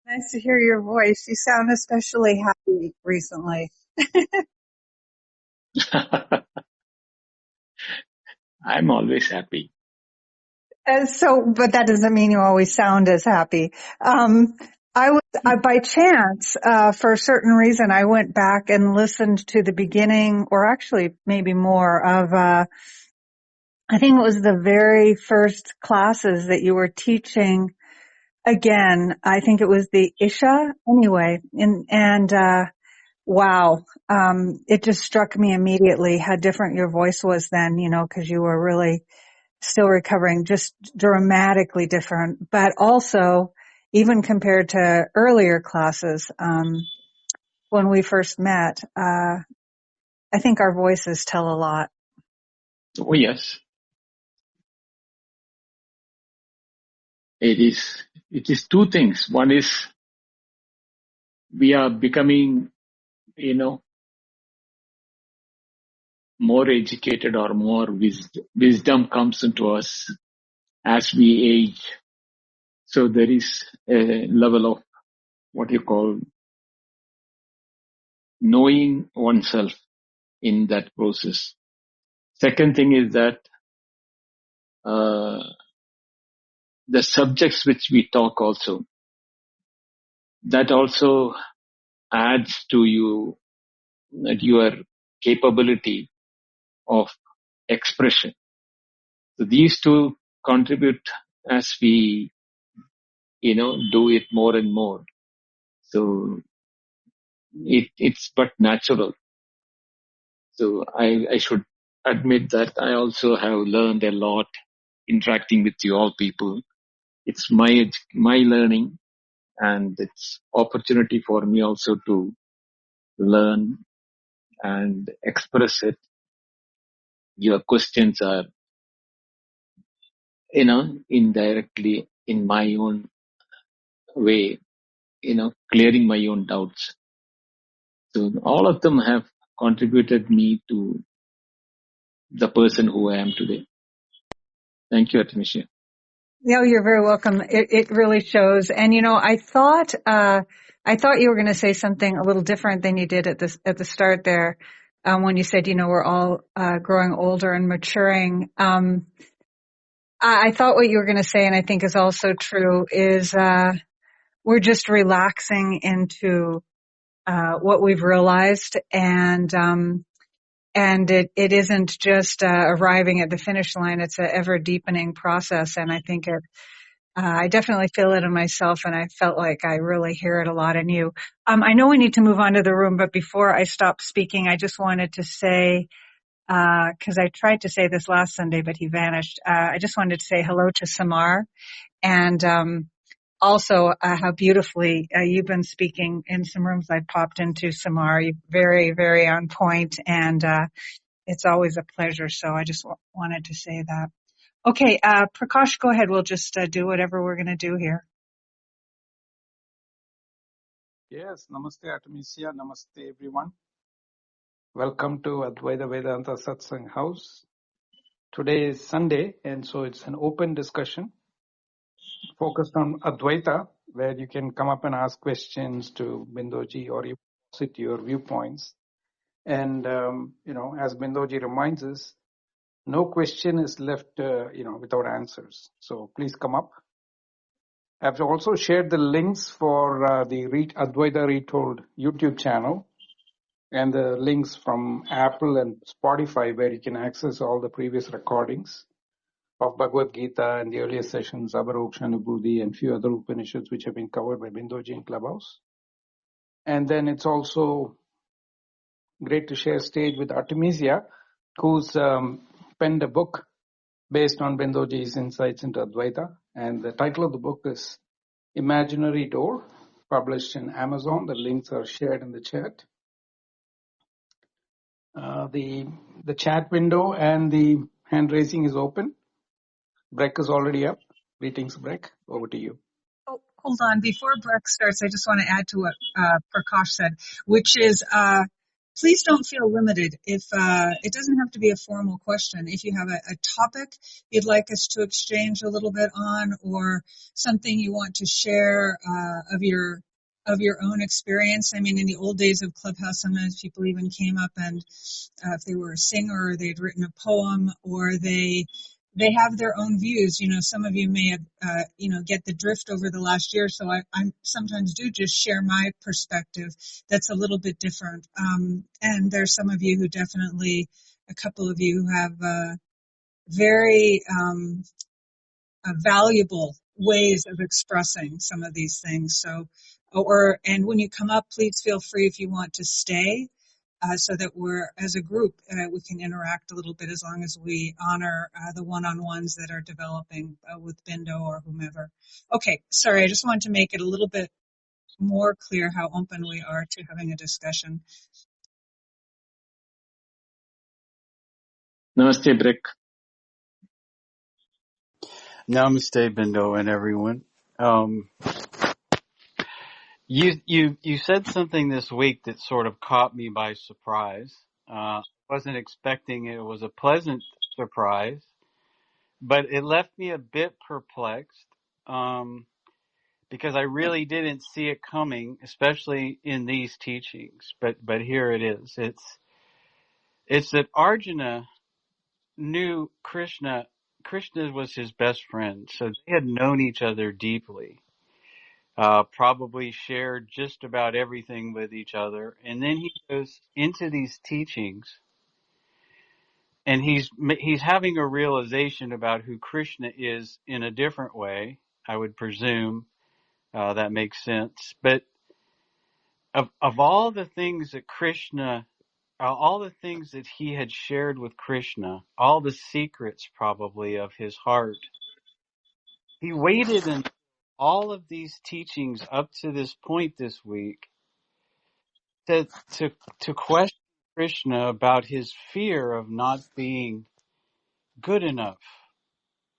Nice to hear your voice. You sound especially happy recently. I'm always happy. But that doesn't mean you always sound as happy. By chance, for a certain reason, I went back and listened to the beginning, or actually maybe more of, I think it was the very first classes that you were teaching. Again, I think it was the Isha anyway. Wow. It just struck me immediately how different your voice was then, cause you were really still recovering, just dramatically different, but also even compared to earlier classes, when we first met, I think our voices tell a lot. Oh, yes. It is two things. One is we are becoming, more educated, or more wisdom comes into us as we age. So there is a level of what you call knowing oneself in that process. Second thing is that the subjects which we talk also, that also adds to your capability of expression. So these two contribute as we, do it more and more. So it's but natural. So I should admit that I also have learned a lot interacting with you all people. It's my learning, and it's opportunity for me also to learn and express it. Your questions are, indirectly in my own way, clearing my own doubts. So all of them have contributed me to the person who I am today. Thank you, Artemisia. No, you're very welcome. It really shows. And I thought you were going to say something a little different than you did at the start there, when you said, we're all growing older and maturing. I thought what you were going to say, and I think is also true, is we're just relaxing into what we've realized, and it isn't just arriving at the finish line. It's an ever deepening process, and I think I definitely feel it in myself, and I felt like I really hear it a lot in you. I know we need to move on to the room, but before I stop speaking, I just wanted to say, because I tried to say this last Sunday, but he vanished. I just wanted to say hello to Samar, and also how beautifully you've been speaking in some rooms I popped into, Samar. You're very, very on point, and it's always a pleasure. So I just wanted to say that. Okay, Prakash, go ahead. We'll just do whatever we're going to do here. Yes, Namaste Artemisia, Namaste everyone. Welcome to Advaita Vedanta Satsang House. Today is Sunday, and so it's an open discussion focused on Advaita, where you can come up and ask questions to Bindoji, or you sit your viewpoints. And, as Bindoji reminds us, no question is left, without answers. So please come up. I've also shared the links for the Advaita Retold YouTube channel, and the links from Apple and Spotify, where you can access all the previous recordings of Bhagavad Gita and the earlier sessions, Abharoksha, Anubhuti, and few other Upanishads which have been covered by Bindoji in Clubhouse. And then it's also great to share stage with Artemisia, who's penned a book based on Bindoji's insights into Advaita. And the title of the book is Imaginary Door, published in Amazon. The links are shared in the chat. The chat window and the hand raising is open. Breck is already up. Greetings, Breck. Over to you. Oh, hold on. Before Breck starts, I just want to add to what Prakash said, which is please don't feel limited. If it doesn't have to be a formal question. If you have a topic you'd like us to exchange a little bit on, or something you want to share of your own experience. I mean, in the old days of Clubhouse, sometimes people even came up and if they were a singer, or they'd written a poem, or they have their own views. You know, some of you may have, get the drift over the last year. So I sometimes do just share my perspective that's a little bit different. And there's some of you who definitely, a couple of you who have very valuable ways of expressing some of these things. So, and when you come up, please feel free if you want to stay. So that we're, as a group, we can interact a little bit, as long as we honor the one-on-ones that are developing with Bindo or whomever. Okay, sorry, I just wanted to make it a little bit more clear how open we are to having a discussion. Namaste, Brick. Namaste, Bindo, and everyone. You said something this week that sort of caught me by surprise. Wasn't expecting it. It was a pleasant surprise, but it left me a bit perplexed, because I really didn't see it coming, especially in these teachings. But here it is. It's that Arjuna knew Krishna. Krishna was his best friend, so they had known each other deeply. Probably shared just about everything with each other. And then he goes into these teachings, and he's having a realization about who Krishna is in a different way, I would presume. That makes sense. But of all the things that Krishna, all the things that he had shared with Krishna, all the secrets probably of his heart, he waited in all of these teachings up to this point this week to question Krishna about his fear of not being good enough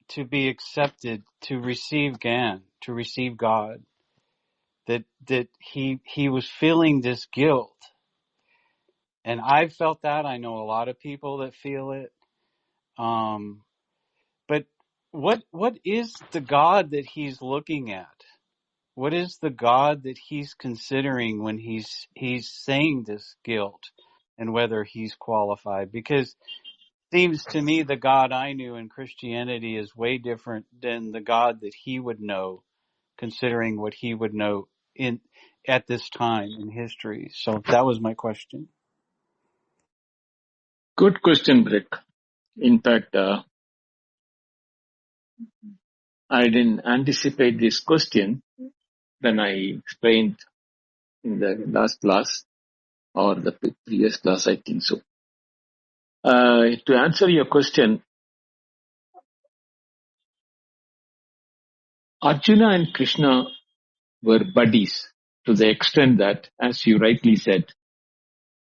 to be accepted, to receive Gyan, to receive God. That he was feeling this guilt. And I've felt that. I know a lot of people that feel it. But what is the God that he's looking at? What is the God that he's considering when he's saying this guilt and whether he's qualified? Because it seems to me the God I knew in Christianity is way different than the God that he would know, considering what he would know at this time in history. So that was my question. Good question, Brick. In fact, I didn't anticipate this question when I explained in the last class or the previous class, I think so. To answer your question, Arjuna and Krishna were buddies to the extent that, as you rightly said,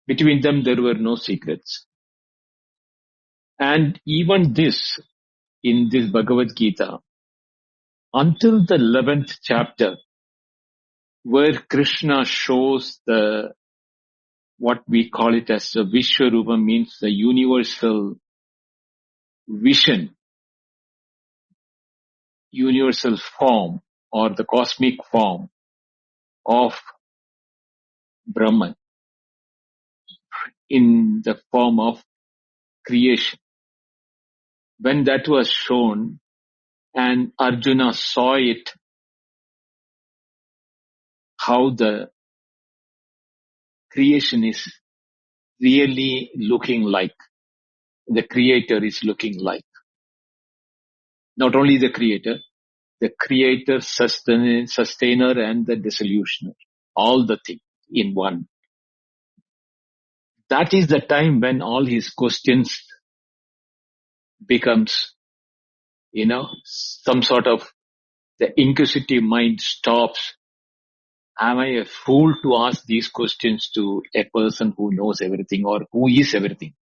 between them there were no secrets. And even this, in this Bhagavad Gita, until the 11th chapter, where Krishna shows what we call it as the Vishwarupa, means the universal vision, universal form, or the cosmic form of Brahman in the form of creation. When that was shown and Arjuna saw it, how the creation is really looking like, the creator is looking like. Not only the creator, sustainer, and the dissolutioner. All the things in one. That is the time when all his questions becomes, some sort of, the inquisitive mind stops. Am I a fool to ask these questions to a person who knows everything or who is everything?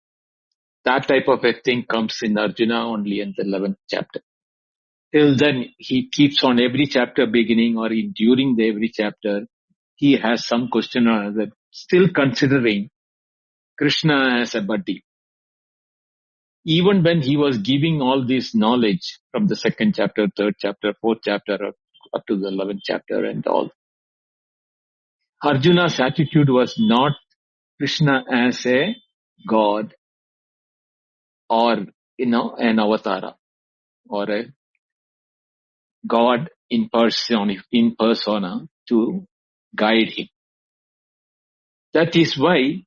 That type of a thing comes in Arjuna only in the 11th chapter. Till then, he keeps on every chapter beginning or during every chapter, he has some question or other, still considering Krishna as a buddy. Even when he was giving all this knowledge from the second chapter, third chapter, fourth chapter, up to the 11th chapter and all, Arjuna's attitude was not Krishna as a god or, an avatara or a god in persona to guide him. That is why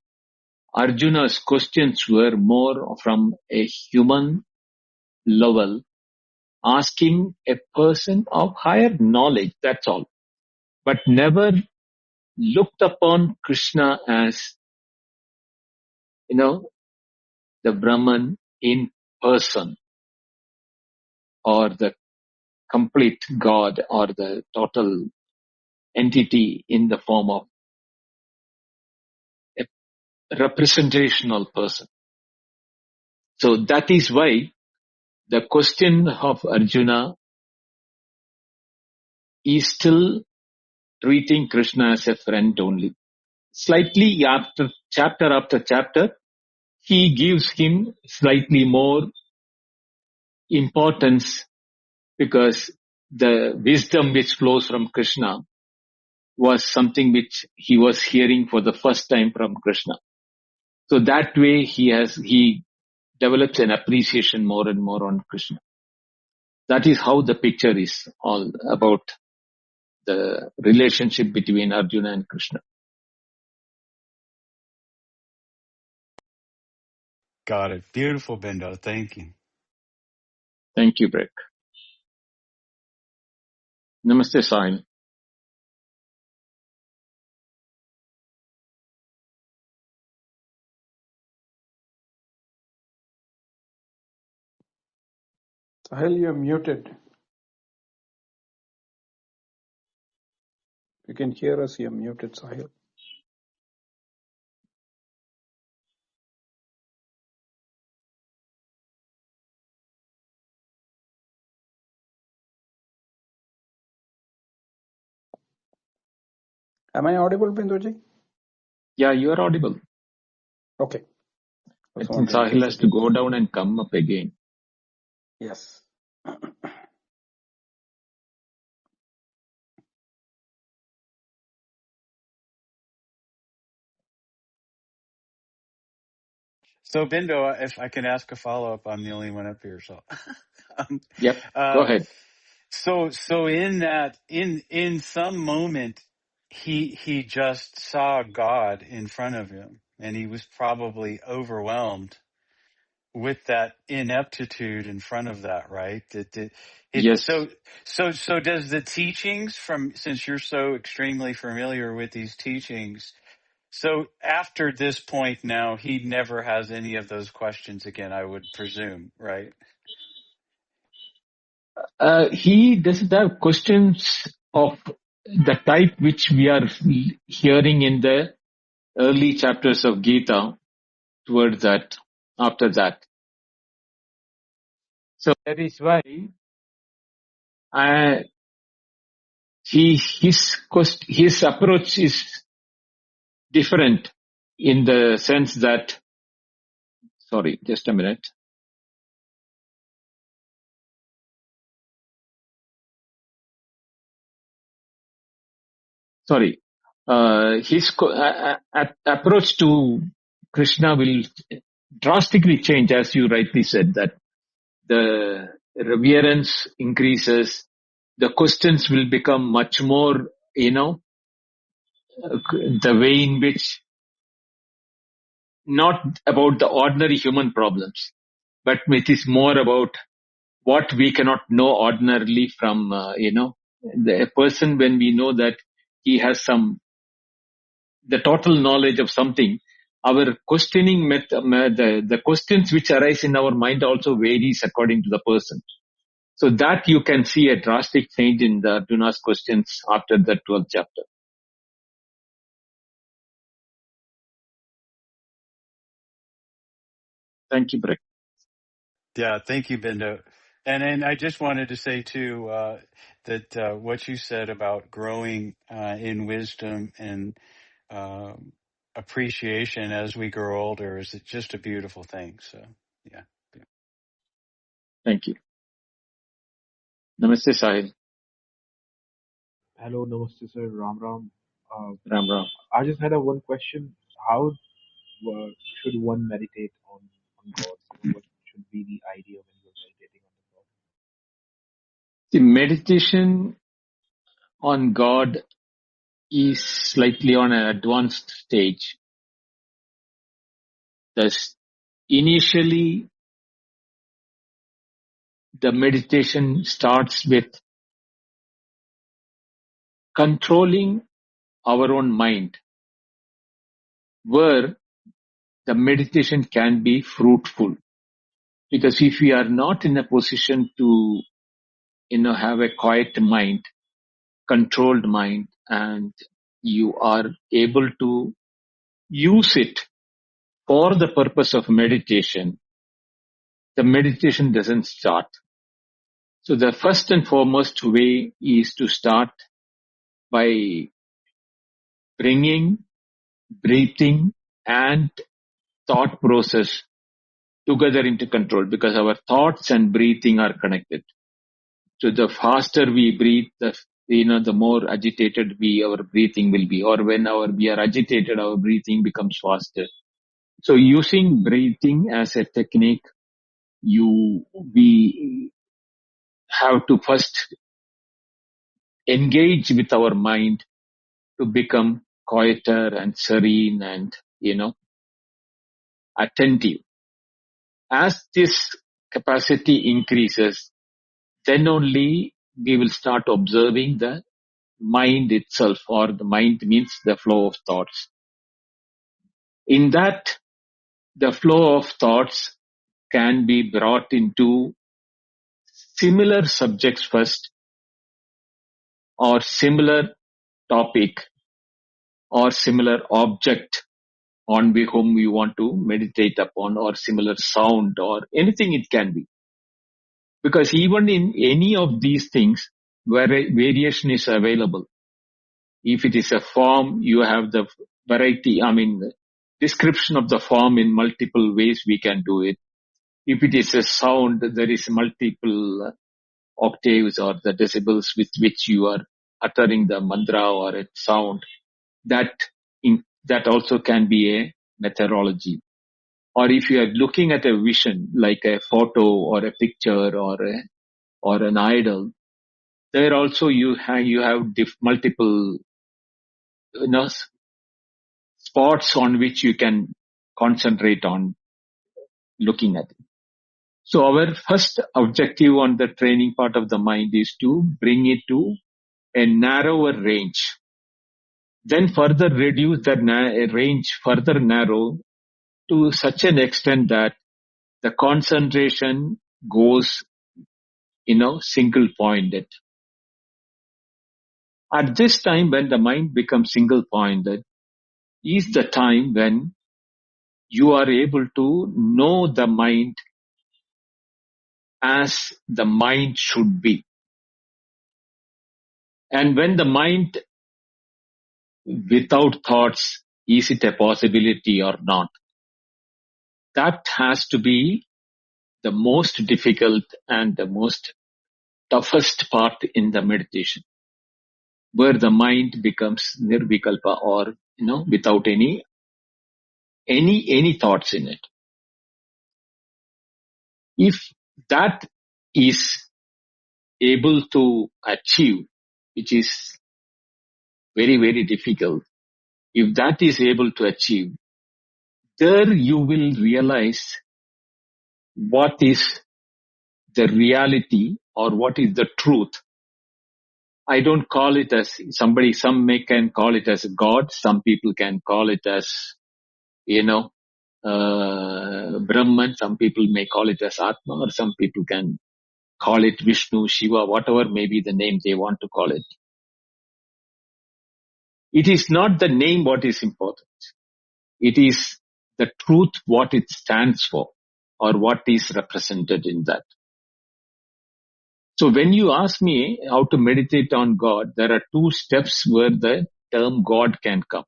Arjuna's questions were more from a human level, asking a person of higher knowledge, that's all. But never looked upon Krishna as, the Brahman in person or the complete God or the total entity in the form of a representational person. So that is why the question of Arjuna is still treating Krishna as a friend only. Slightly after chapter, he gives him slightly more importance because the wisdom which flows from Krishna was something which he was hearing for the first time from Krishna. So that way he develops an appreciation more and more on Krishna. That is how the picture is all about the relationship between Arjuna and Krishna. Got it. Beautiful, Bindo. Thank you. Thank you, Breck. Namaste, Sahil. Sahil, you're muted. You can hear us, you're muted, Sahil. Am I audible, Binduji? Yeah, you are audible. Okay. I think Sahil has to go down and come up again. Yes. So, Bindo, if I can ask a follow-up, I'm the only one up here. So, Yep, go ahead. So in that, in some moment, he just saw God in front of him, and he was probably overwhelmed with that ineptitude in front of that, right? Yes. So does the teachings since you're so extremely familiar with these teachings, so after this point now, he never has any of those questions again, I would presume, right? He doesn't have questions of the type which we are hearing in the early chapters of Gita towards that, after that. So that is why his approach is different in the sense that, sorry, just a minute. Sorry. His approach to Krishna will drastically change, as you rightly said, that the reverence increases, the questions will become much more, the way in which not about the ordinary human problems, but it is more about what we cannot know ordinarily from, the person when we know that he has the total knowledge of something, our questioning the questions which arise in our mind also varies according to the person. So that you can see a drastic change in the Arjuna's questions after the 12th chapter. Thank you, Breck. Yeah, thank you, Bindo. And I just wanted to say too that what you said about growing in wisdom and appreciation as we grow older is just a beautiful thing. So, yeah. Thank you. Namaste, Sahil. Hello, Namaste, sir. Ram Ram. Ram Ram. I just had one question. How should one meditate on God? What should be the idea when you're meditating on The meditation on God is slightly on an advanced stage. Thus, initially, the meditation starts with controlling our own mind, where the meditation can be fruitful. Because if we are not in a position to, have a quiet mind, controlled mind, and you are able to use it for the purpose of meditation, the meditation doesn't start. So the first and foremost way is to start by bringing breathing and thought process together into control, because our thoughts and breathing are connected. So the faster we breathe, the more agitated our breathing will be. Or when we are agitated, our breathing becomes faster. So using breathing as a technique, we have to first engage with our mind to become quieter and serene and, attentive. As this capacity increases, then only we will start observing the mind itself, or the mind means the flow of thoughts. In that, the flow of thoughts can be brought into similar subjects first, or similar topic, or similar object on whom we want to meditate upon, or similar sound, or anything it can be. Because even in any of these things, where variation is available. If it is a form, you have the variety, description of the form in multiple ways we can do it. If it is a sound, there is multiple octaves or the decibels with which you are uttering the mantra or a sound. That also can be a methodology. Or if you are looking at a vision, like a photo or a picture or an idol, there also you have multiple, spots on which you can concentrate on looking at it. So our first objective on the training part of the mind is to bring it to a narrower range. Then further reduce the range, further narrow to such an extent that the concentration goes, single pointed. At this time, when the mind becomes single pointed, is the time when you are able to know the mind as the mind should be. And when the mind without thoughts, is it a possibility or not? That has to be the most difficult and the most toughest part in the meditation, where the mind becomes nirvikalpa, or, without any thoughts in it. If that is able to achieve, which is very, very difficult, if that is able to achieve, there you will realize what is the reality or what is the truth. I don't call it as some can call it as God, some people can call it as, Brahman, some people may call it as Atma, or some people can call it Vishnu, Shiva, whatever may be the name they want to call it. It is not the name what is important. It is the truth, what it stands for, or what is represented in that. So when you ask me how to meditate on God, there are two steps where the term God can come.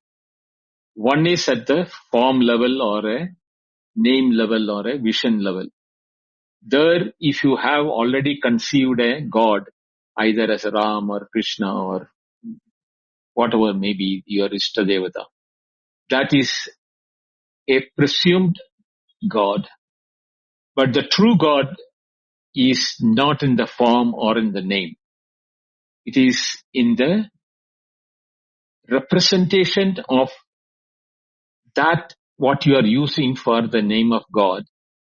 One is at the form level or a name level or a vision level. There, if you have already conceived a God, either as a Ram or Krishna or whatever may be your Ishtadevata, that is a presumed God. But the true God is not in the form or in the name. It is in the representation of that what you are using for the name of God,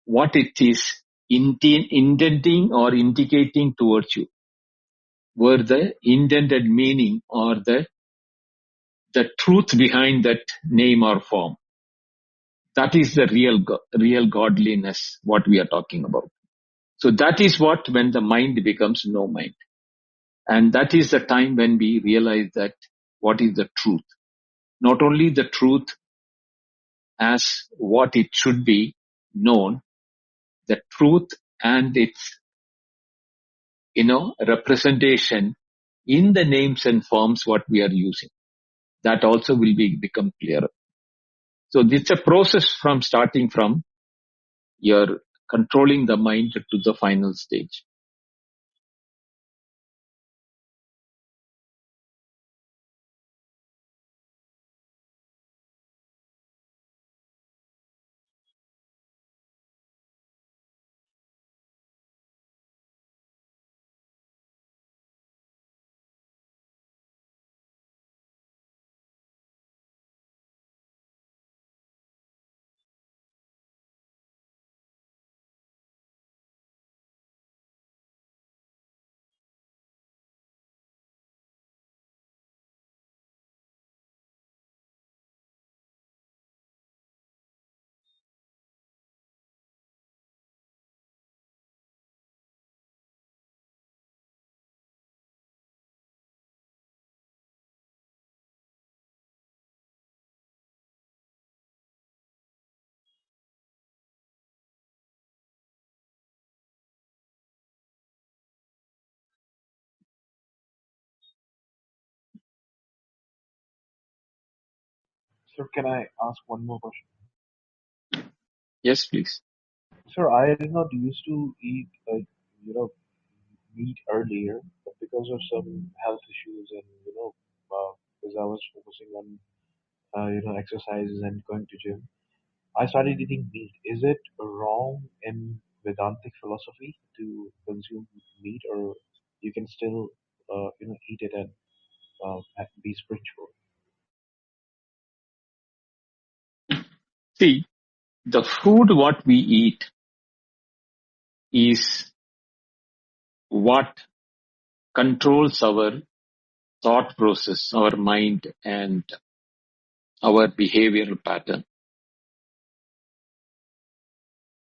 what it is intending or indicating towards you, where the intended meaning or the truth behind that name or form. That is the real godliness, what we are talking about. So that is what when the mind becomes no mind. And that is the time when we realize that what is the truth. Not only the truth as what it should be known, the truth and its, representation in the names and forms what we are using. That also will become clearer. So it's a process from starting from your controlling the mind to the final stage. Sir, can I ask one more question? Yes, please. Sir, I did not used to eat meat earlier, but because of some health issues and because I was focusing on exercises and going to gym, I started eating meat. Is it wrong in Vedantic philosophy to consume meat, or you can still eat it and be spiritual? See, the food what we eat is what controls our thought process, our mind and our behavioral pattern.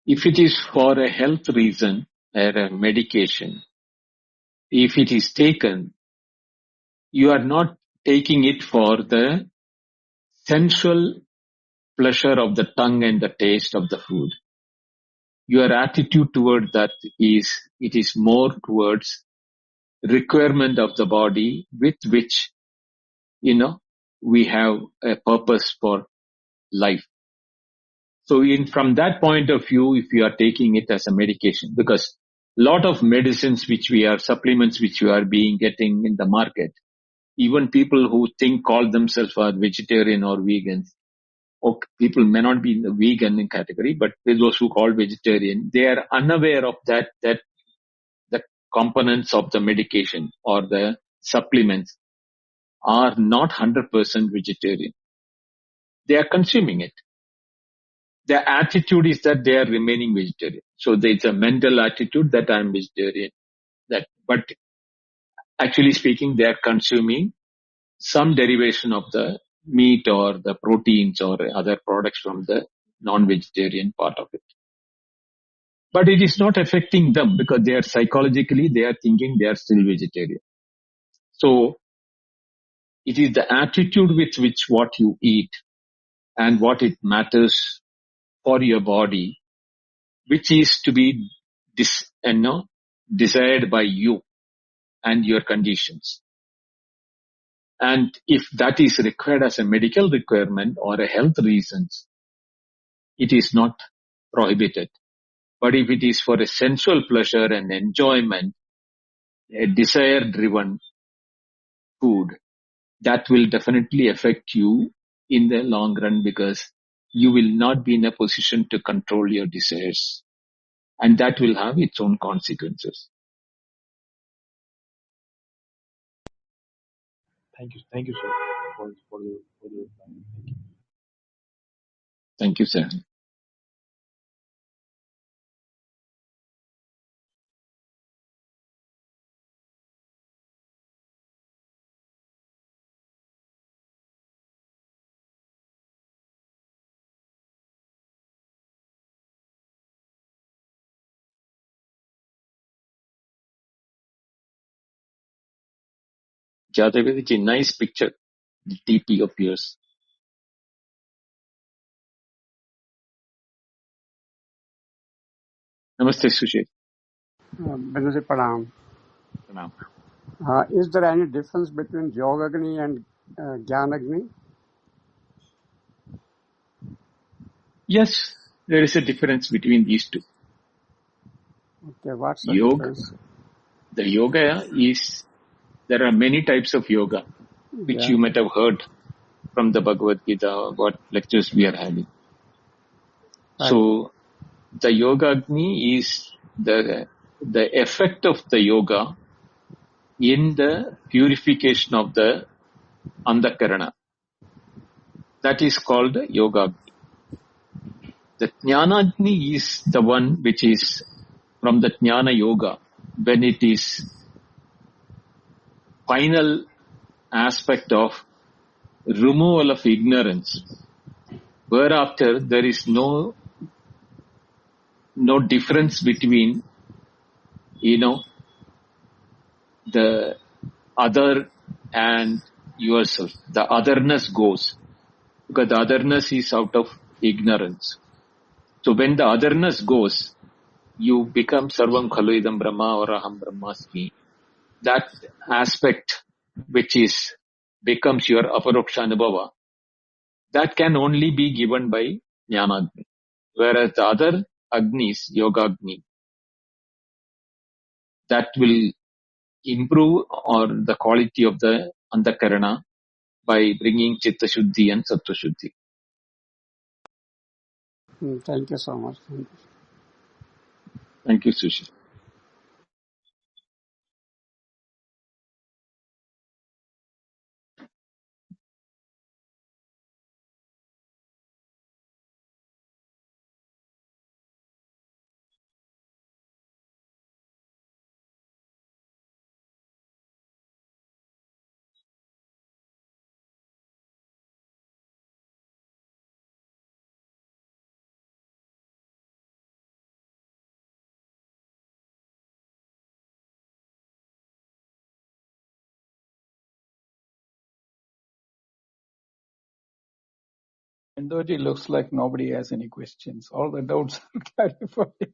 If it is for a health reason or a medication, if it is taken, you are not taking it for the sensual pleasure of the tongue and the taste of the food. Your attitude toward that is, it is more towards requirement of the body with which, we have a purpose for life. So from that point of view, if you are taking it as a medication, because lot of medicines which we are, supplements which we are getting in the market, even people who call themselves are vegetarian or vegans, or people may not be in the vegan category, but those who call vegetarian, they are unaware of that the components of the medication or the supplements are not 100% vegetarian. They are consuming it. Their attitude is that they are remaining vegetarian. So there's a mental attitude that I'm vegetarian. But actually speaking, they are consuming some derivation of the meat or the proteins or other products from the non-vegetarian part of it. But it is not affecting them because they are psychologically, they are thinking they are still vegetarian. So it is the attitude with which what you eat and what it matters for your body, which is to be desired by you and your conditions. And if that is required as a medical requirement or a health reasons, it is not prohibited. But if it is for a sensual pleasure and enjoyment, a desire-driven food, that will definitely affect you in the long run, because you will not be in a position to control your desires, and that will have its own consequences. Thank you, sir, for the reply. Thank you. Thank you, sir. Jadavediji, nice picture, the TP of yours. Namaste, Sushil. Benazir Pranam. Pranam. Is there any difference between Yogagni and Jnanagni? Yes, there is a difference between these two. Okay, what's the Yoga, difference? the yoga is, there are many types of yoga, which Yeah. you might have heard from the Bhagavad Gita, what lectures we are having. Right. So, the Yoga Agni is the effect of the yoga in the purification of the Antakarana. That is called Yoga Agni. The Jnana Agni is the one which is from the Jnana Yoga, when it is final aspect of removal of ignorance, whereafter there is no difference between, the other and yourself. The otherness goes, because the otherness is out of ignorance. So when the otherness goes, you become Sarvam Khalu Idam Brahma or Aham Brahmasmi. That aspect which becomes your Aparoksha Anubhava, that can only be given by Jnana Agni. Whereas the other Agnis, Yoga Agni, that will improve or the quality of the Antakarana by bringing Chitta Shuddhi and Sattva Shuddhi. Thank you so much. Thank you. Thank you, Sushil. Indoji looks like nobody has any questions. All the doubts are clarified.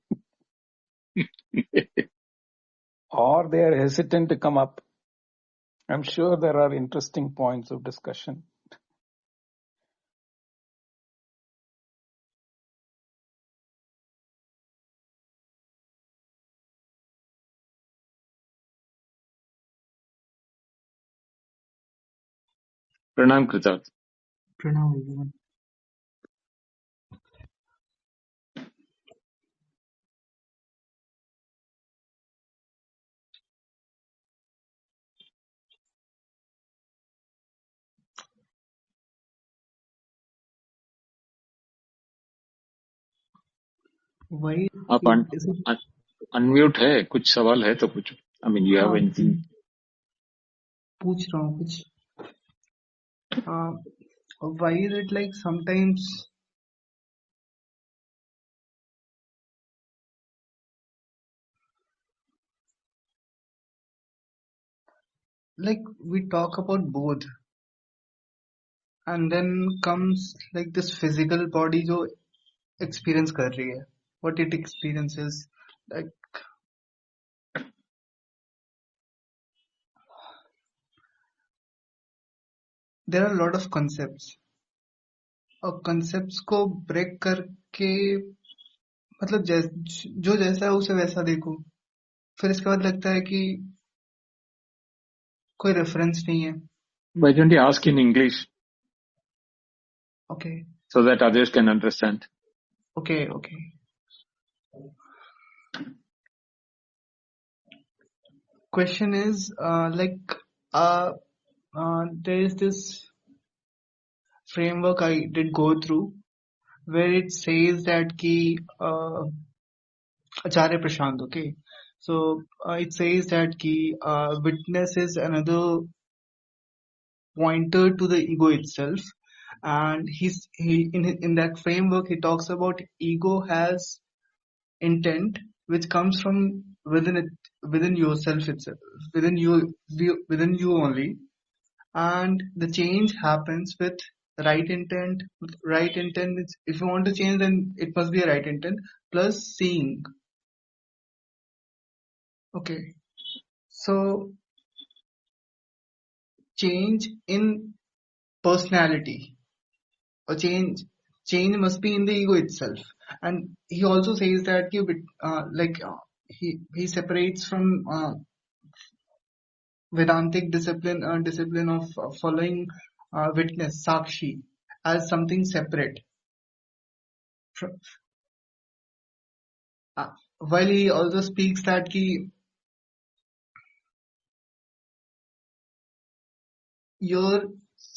Or they are hesitant to come up. I'm sure there are interesting points of discussion. Pranam Kritat. Pranam everyone. Why आप is it unmute है, कुछ सवाल है तो पूछो. I mean, you have anything? पूछ रहा हूँ कुछ why is it like sometimes like we talk about both and then comes like this physical body जो experience कर रही है, what it experiences, like there are a lot of concepts, और concepts को break करके मतलब जो जैसा है उसे वैसा देखो, फिर इसके बाद लगता है कि कोई रेफरेंस नहीं है. Why don't you ask in English Okay. so that others can understand? Okay. Question is there is this framework I did go through where it says that ki Acharya Prashant, okay, so it says that ki witness is another pointer to the ego itself, and in that framework he talks about ego has intent which comes from within yourself itself, within you only, and the change happens with right intent. Right intent is, if you want to change, then it must be a right intent plus seeing. Okay, so change in personality or change must be in the ego itself. And he also says that he separates from Vedantic discipline of following witness, Sakshi, as something separate. While he also speaks that your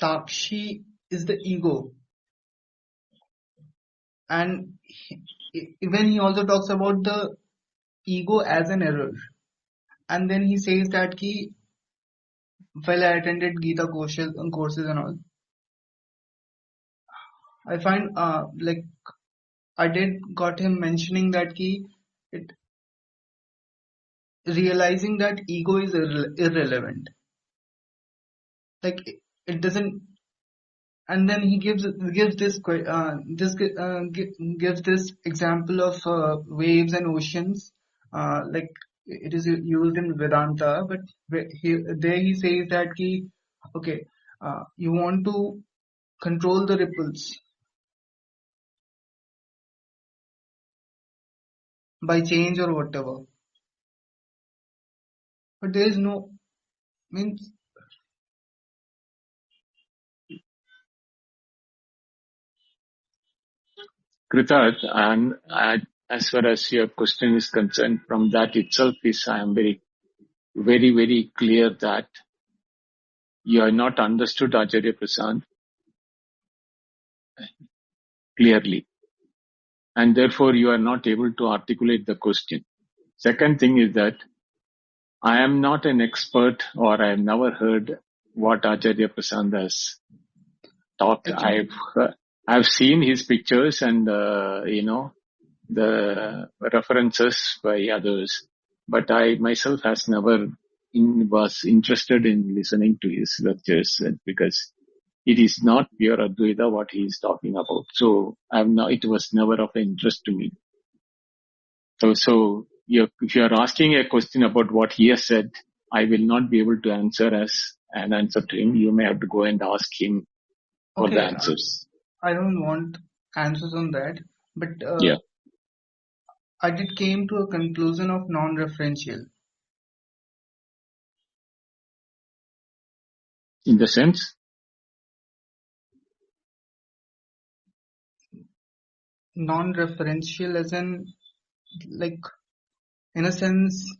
Sakshi is the ego, and when he also talks about the ego as an error, and then he says that while I attended Gita courses and all, I find I did got him mentioning that realizing that ego is irrelevant, like it doesn't. And then he gives this example of waves and oceans, like it is used in Vedanta, but he says that okay, you want to control the ripples by change or whatever, but there is no means. Kritarth, and as far as your question is concerned, from that itself I am very, very, very clear that you have not understood Acharya Prasad clearly, and therefore you are not able to articulate the question. Second thing is that I am not an expert, or I have never heard what Acharya Prasad has taught. Actually, I've seen his pictures and the references by others, but I myself has never was interested in listening to his lectures, because it is not pure Advaita what he is talking about. So it was never of interest to me. So if you are asking a question about what he has said, I will not be able to answer as an answer to him. You may have to go and ask him for the answers. I don't want answers on that, but I did came to a conclusion of non-referential. In the sense? Non-referential as in, in a sense,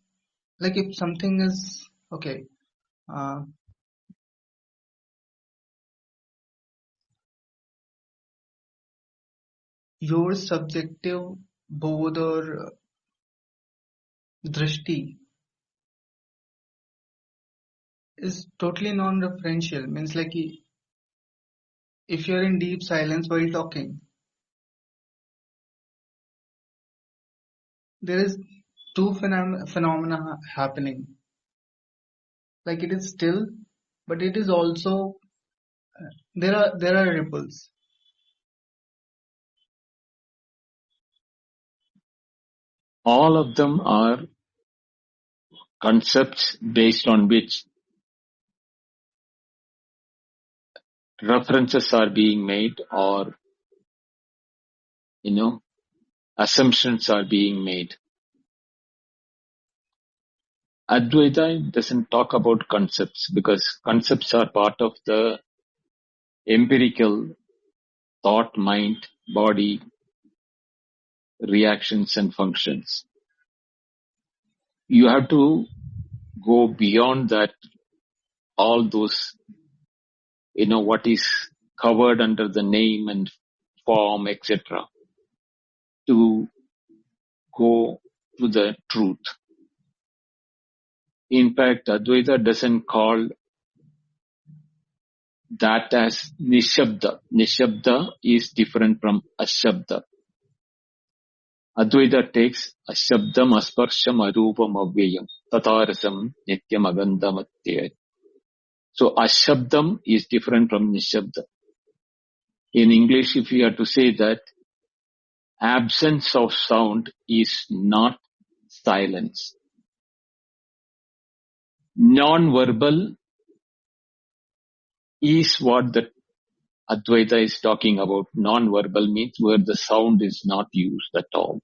if something is, okay, your subjective bodh or drishti is totally non-referential. Means if you're in deep silence while talking, there is two phenomena happening. Like it is still, but it is also there are ripples. All of them are concepts based on which references are being made or, assumptions are being made. Advaita doesn't talk about concepts because concepts are part of the empirical thought, mind, body, reactions and functions. You have to go beyond that, all those, what is covered under the name and form, etc., to go to the truth. In fact, Advaita doesn't call that as Nishabda. Nishabda is different from Ashabda. Advaita takes Ashabdam, Asparsham, Arupam, Avyayam, Tatarasam, Nityam, Agandham, Atyayam. So Ashabdam is different from Nishabda. In English, if you have to say that absence of sound is not silence. Non-verbal is what the Advaita is talking about. Non-verbal means where the sound is not used at all.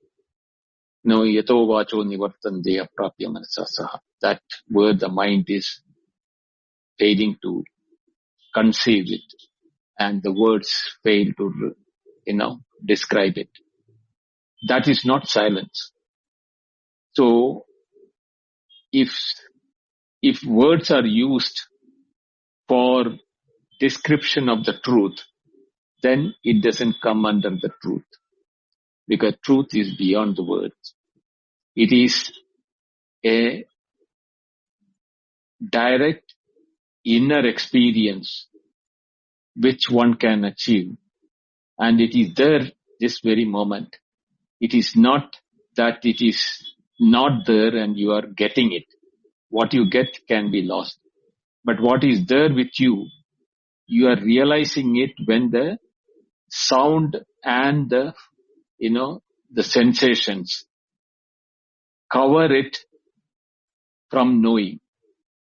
No, yato vacho nivartande aprapya manasasaha. That where the mind is failing to conceive it and the words fail to, describe it. That is not silence. So, if words are used for description of the truth, then it doesn't come under the truth. Because truth is beyond the words. It is a direct inner experience which one can achieve. And it is there this very moment. It is not that it is not there and you are getting it. What you get can be lost. But what is there with you, you are realizing it when the sound and the sensations cover it from knowing.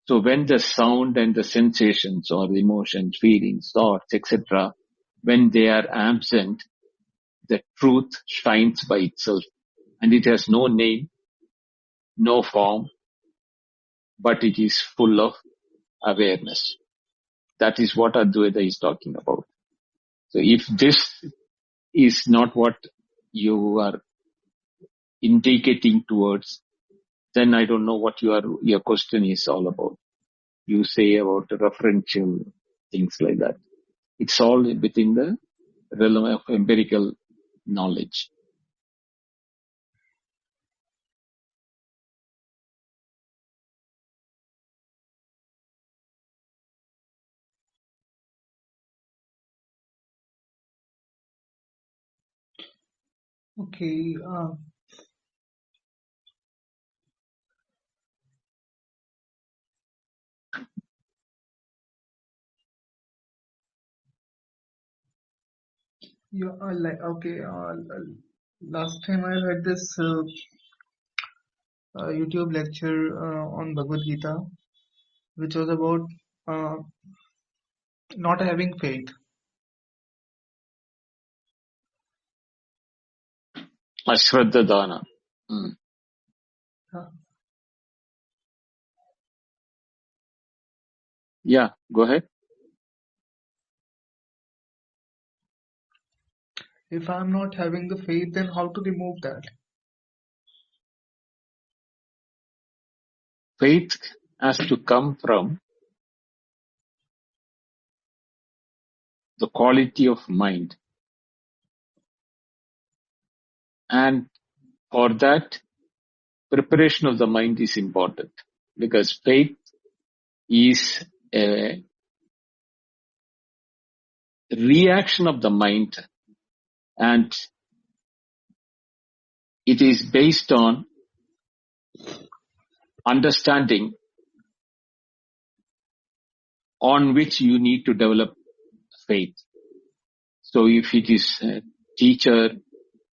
So when the sound and the sensations or the emotions, feelings, thoughts, etc., when they are absent, the truth shines by itself. And it has no name, no form, but it is full of awareness. That is what Advaita is talking about. So if this is not what you are indicating towards, then I don't know what your question is all about. You say about referential things like that. It's all within the realm of empirical knowledge. Okay. Last time I heard this YouTube lecture on Bhagavad Gita, which was about not having faith. Ashraddha Dana. Yeah, go ahead. If I'm not having the faith, then how to remove that? Faith has to come from the quality of mind. And for that, preparation of the mind is important. Because faith is a reaction of the mind, and it is based on understanding on which you need to develop faith. So if it is a teacher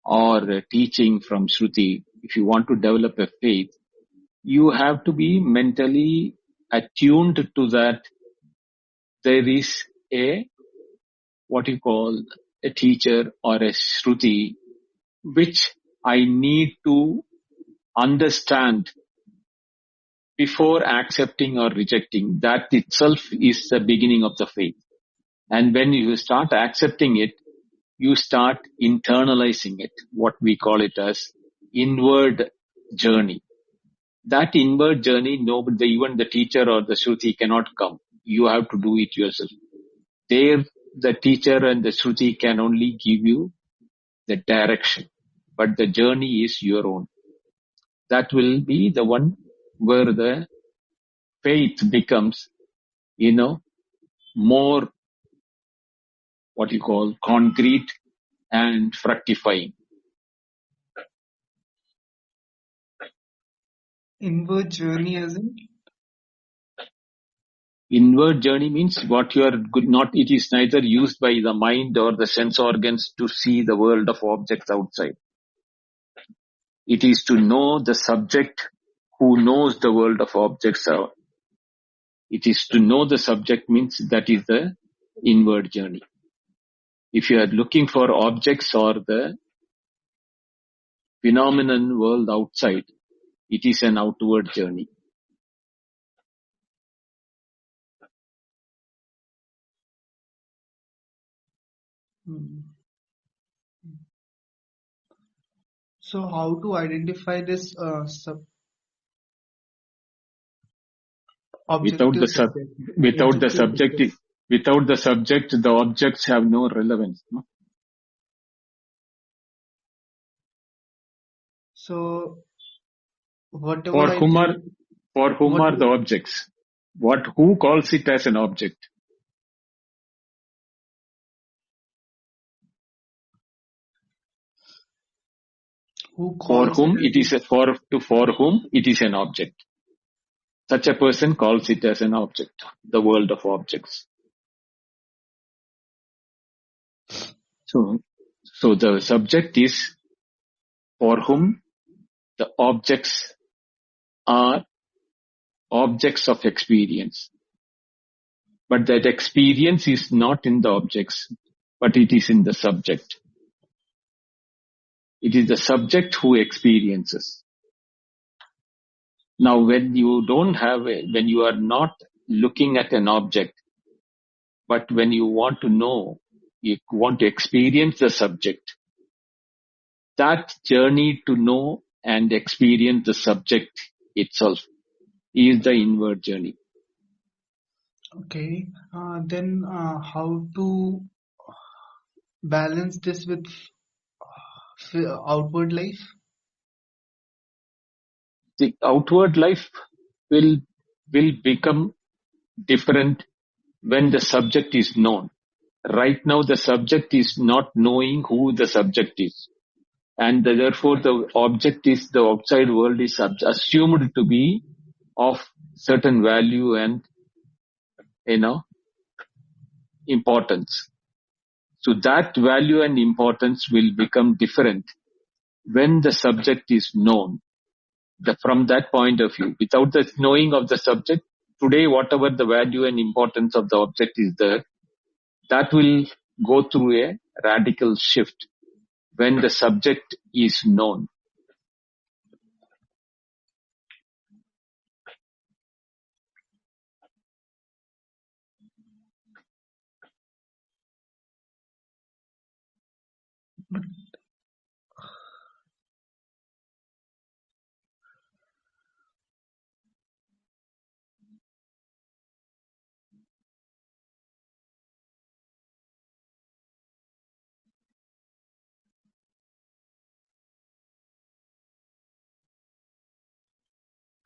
or a teaching from Shruti, if you want to develop a faith, you have to be mentally attuned to that there is a what you call a teacher or a Shruti, which I need to understand before accepting or rejecting. That itself is the beginning of the faith. And when you start accepting it, you start internalizing it, what we call it as inward journey. That inward journey, nobody, even the teacher or the Shruti cannot come. You have to do it yourself. There, the teacher and the Shruti can only give you the direction, but the journey is your own. That will be the one where the faith becomes, more what you call concrete and fructifying. Inward journey as in? Inward journey means what you are not, it is neither used by the mind or the sense organs to see the world of objects outside. It is to know the subject who knows the world of objects. It is to know the subject means that is the inward journey. If you are looking for objects or the phenomenon world outside, it is an outward journey. So how to identify this Without the subject, the objects have no relevance. No? So whatever For whom are the objects? Who calls it as an object? For whom it is an object. Such a person calls it as an object, the world of objects. So the subject is for whom the objects are objects of experience. But that experience is not in the objects, but it is in the subject. It is the subject who experiences. Now, when you are not looking at an object, but when you want to know, you want to experience the subject, that journey to know and experience the subject itself is the inward journey. Okay. Then how to balance this with outward life? The outward life will become different when the subject is known. Right now, the subject is not knowing who the subject is. And therefore, the outside world is assumed to be of certain value and, importance. So that value and importance will become different when the subject is known. From that point of view, without the knowing of the subject, today whatever the value and importance of the object is there, that will go through a radical shift when the subject is known.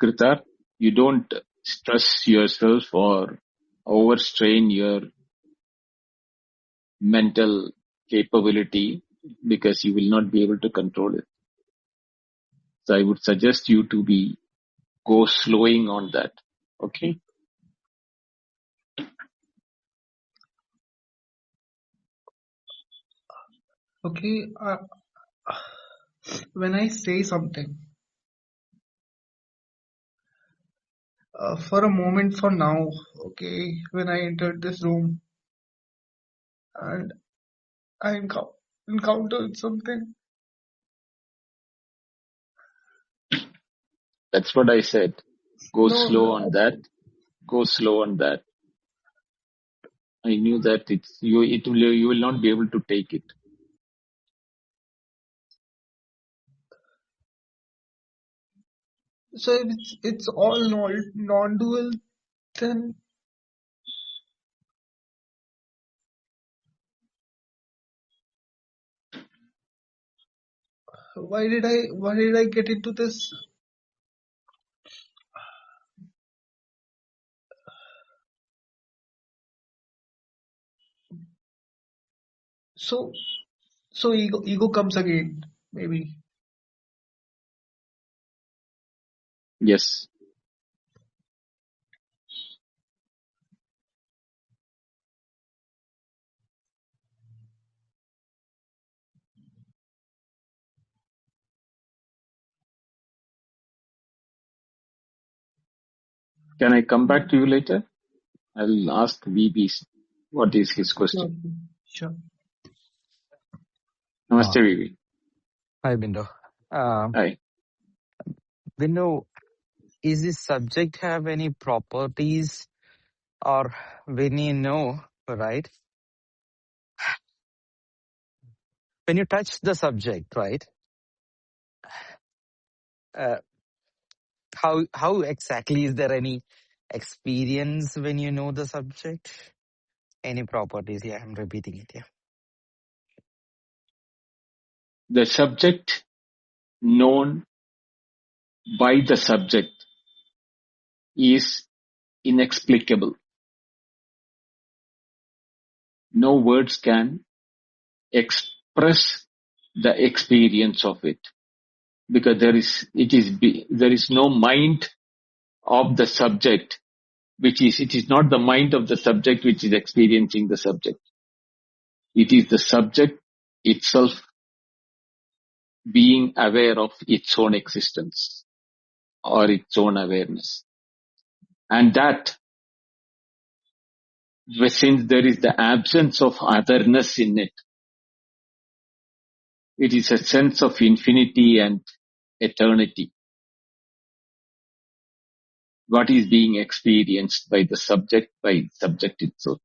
Kritar, you don't stress yourself or overstrain your mental capability because you will not be able to control it. So I would suggest you to go slowing on that. Okay? Okay. When I say something, for a moment for now, okay, when I entered this room, and I encountered something. That's what I said. Go No, slow on that. Go slow on that. I knew that you will not be able to take it. so it's all non-dual. Then why did I get into this? So ego comes again, maybe. Yes. Can I come back to you later? I will ask VB what is his question. Sure. Namaste, VB. Hi, Bindo. Hi. Bindo, is this subject have any properties, or when you know, right? When you touch the subject, right? Uh, how exactly, is there any experience when you know the subject? Any properties? Yeah, I'm repeating it. Yeah. The subject known by the subject is inexplicable. No words can express the experience of it, because there is no mind of the subject, it is not the mind of the subject which is experiencing the subject. It is the subject itself being aware of its own existence or its own awareness. And that, since there is the absence of otherness in it, it is a sense of infinity and eternity. What is being experienced by the subject itself.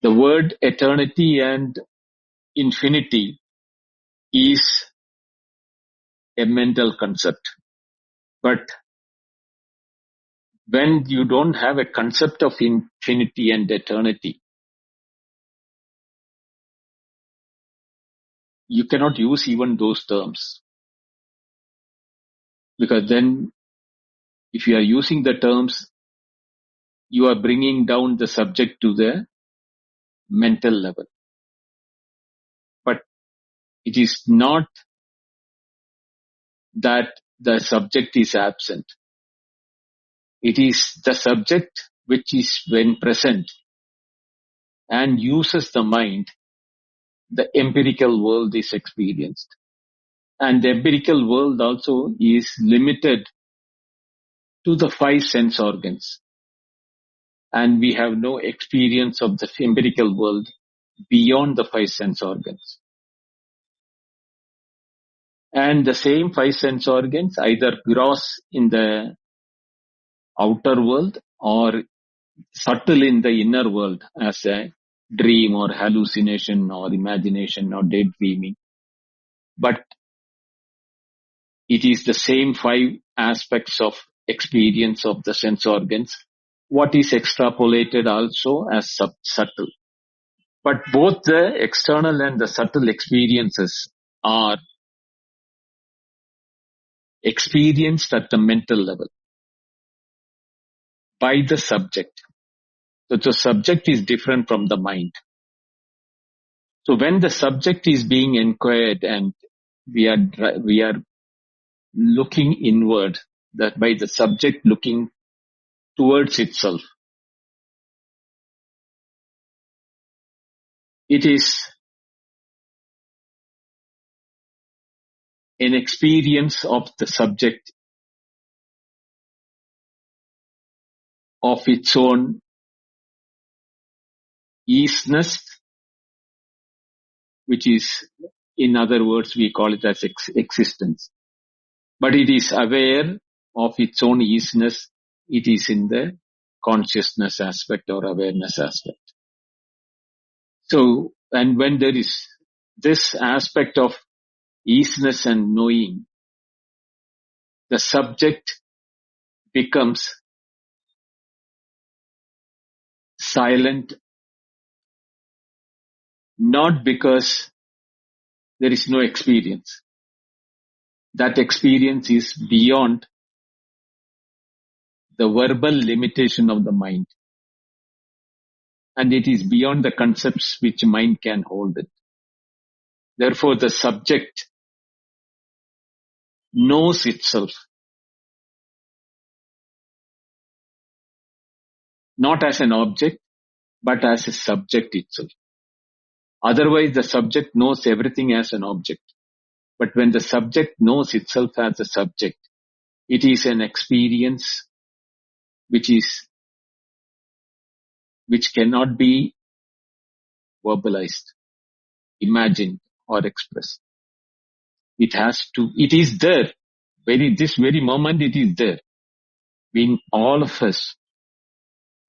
The word eternity and infinity is a mental concept. But when you don't have a concept of infinity and eternity, you cannot use even those terms. Because then, if you are using the terms, you are bringing down the subject to the mental level. But it is not that the subject is absent. It is the subject which is, when present and uses the mind, the empirical world is experienced. And the empirical world also is limited to the 5 sense organs. And we have no experience of the empirical world beyond the 5 sense organs. And the same 5 sense organs either gross in the outer world or subtle in the inner world as a dream or hallucination or imagination or daydreaming. But it is the same 5 aspects of experience of the sense organs, what is extrapolated also as subtle. But both the external and the subtle experiences are experienced at the mental level by the subject. So the subject is different from the mind. So when the subject is being inquired and we are looking inward, that by the subject looking towards itself, it is an experience of the subject of its own isness, which is, in other words, we call it as existence. But it is aware of its own isness. It is in the consciousness aspect or awareness aspect. So, and when there is this aspect of isness and knowing, the subject becomes silent, not because there is no experience. That experience is beyond the verbal limitation of the mind. And it is beyond the concepts which mind can hold it. Therefore, the subject knows itself, not as an object, but as a subject itself. Otherwise, the subject knows everything as an object. But when the subject knows itself as a subject, it is an experience which cannot be verbalized, imagined, or expressed. It is there. This very moment it is there. Being all of us,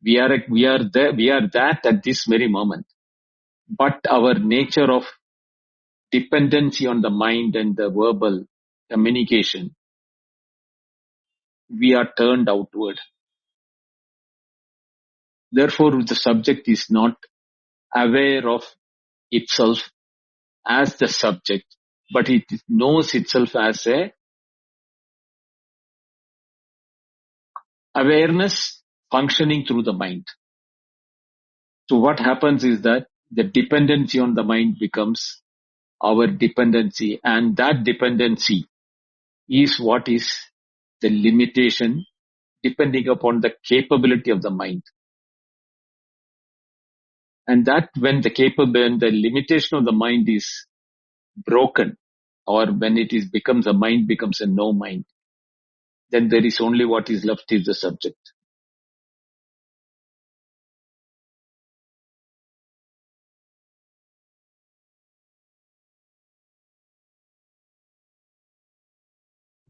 we are that at this very moment. But our nature of dependency on the mind and the verbal communication, we are turned outward. Therefore, the subject is not aware of itself as the subject, but it knows itself as a awareness functioning through the mind. So what happens is that the dependency on the mind becomes our dependency, and that dependency is what is the limitation depending upon the capability of the mind. And that when the limitation of the mind is broken, or when becomes a mind becomes a no mind, then there is only what is left is the subject.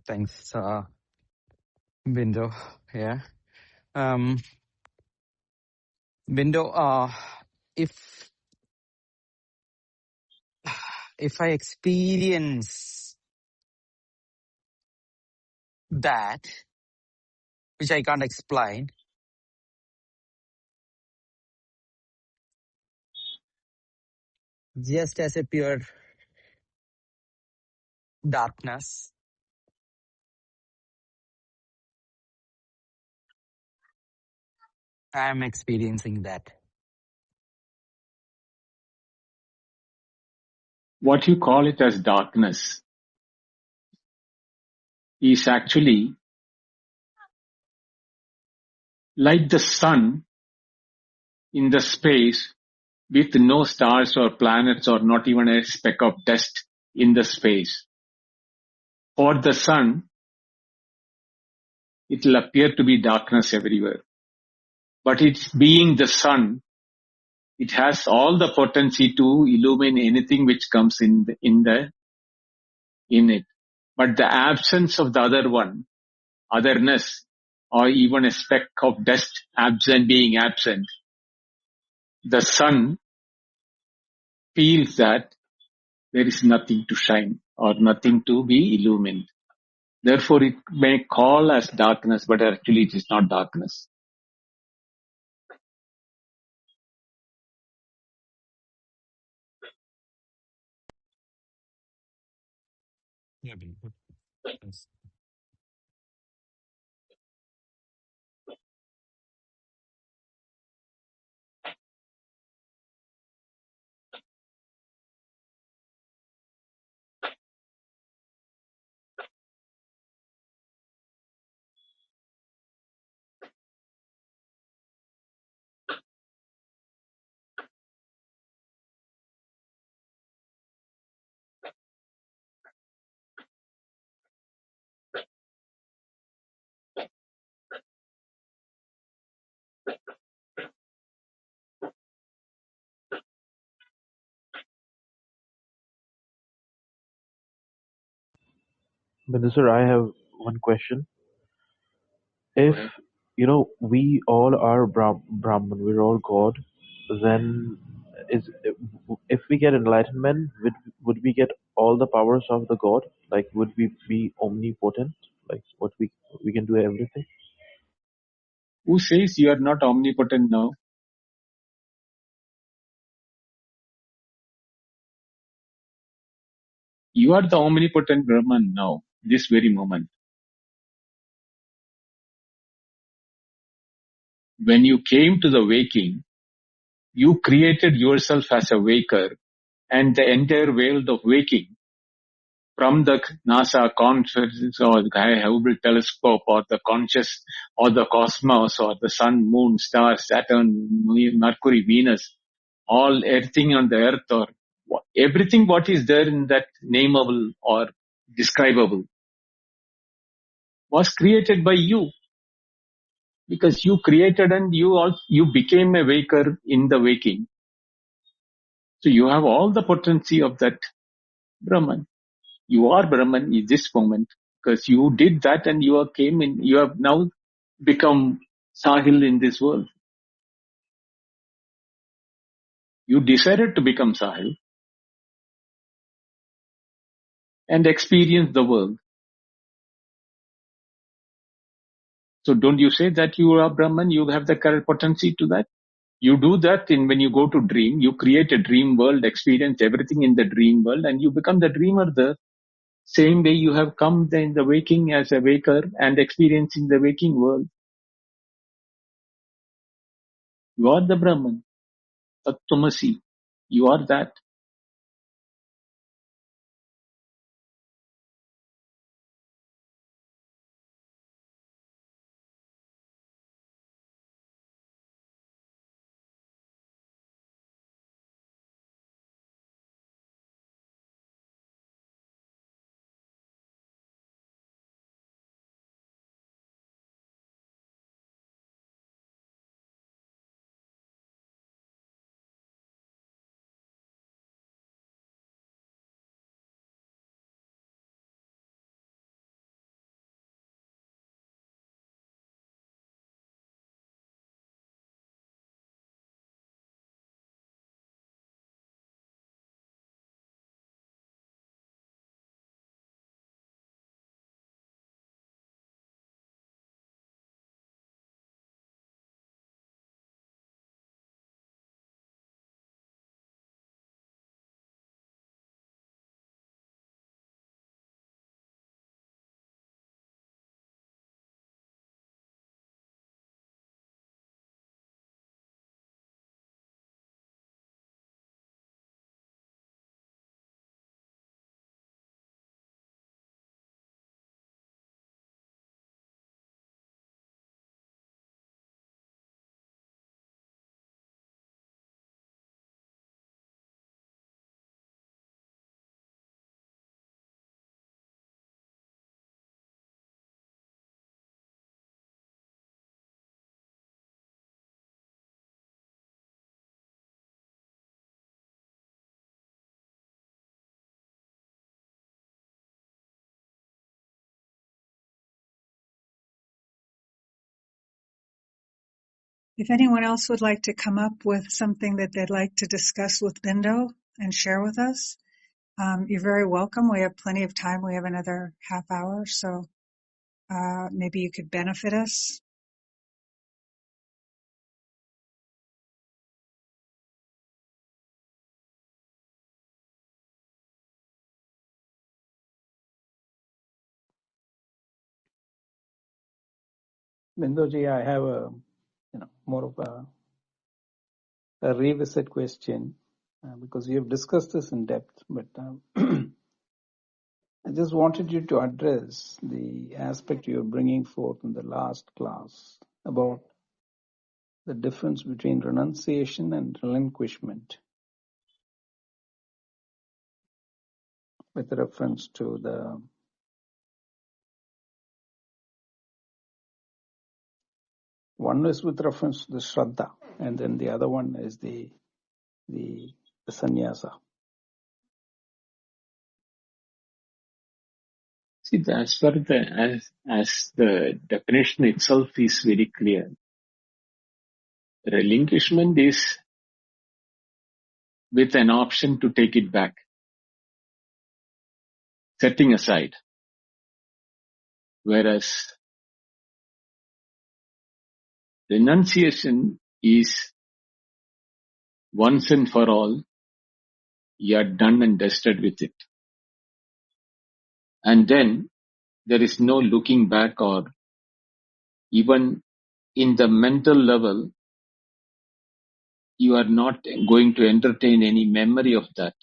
Thanks, Bindu. Yeah. Um, Bindu, if I experience that, which I can't explain, just as a pure darkness, I am experiencing that. What you call it as darkness is actually like the sun in the space with no stars or planets or not even a speck of dust in the space. For the sun, it will appear to be darkness everywhere. But it's being the sun, it has all the potency to illumine anything which comes in it. But the absence of the other one, otherness, or even a speck of dust being absent, the sun feels that there is nothing to shine or nothing to be illumined. Therefore, it may call as darkness, but actually it is not darkness. Yeah, Bindu. Thanks. But sir, I have one question. Go If ahead. we all are Brahman, we're all God, then is if we get enlightenment, would we get all the powers of the God? Like, would we be omnipotent? Like, what we can do everything? Who says you are not omnipotent now? You are the omnipotent Brahman now, this very moment. When you came to the waking, you created yourself as a waker, and the entire world of waking, from the NASA conference or the Hubble telescope or the conscious or the cosmos or the sun, moon, stars, Saturn, Mercury, Venus, all everything on the earth or everything what is there in that nameable or describable was created by you, because you created and you became a waker in the waking. So you have all the potency of that Brahman. You are Brahman in this moment because you did that and you have now become Sahil in this world. You decided to become Sahil and experience the world. So don't you say that you are Brahman, you have the potency to that? You do that when you go to dream, you create a dream world, experience everything in the dream world and you become the dreamer there. Same way you have come in the waking as a waker and experiencing the waking world. You are the Brahman, Tattvamasi. You are that. If anyone else would like to come up with something that they'd like to discuss with Bindo and share with us, you're very welcome. We have plenty of time. We have another half hour, so maybe you could benefit us. Bindoji, I have more of a revisit question because we have discussed this in depth, but I just wanted you to address the aspect you were bringing forth in the last class about the difference between renunciation and relinquishment with reference to the one is with reference to the Shraddha, and then the other one is the sannyasa. See, as far as the definition itself is very clear. Relinquishment is with an option to take it back, setting aside. Whereas renunciation is once and for all, you are done and dusted with it. And then there is no looking back, or even in the mental level, you are not going to entertain any memory of that.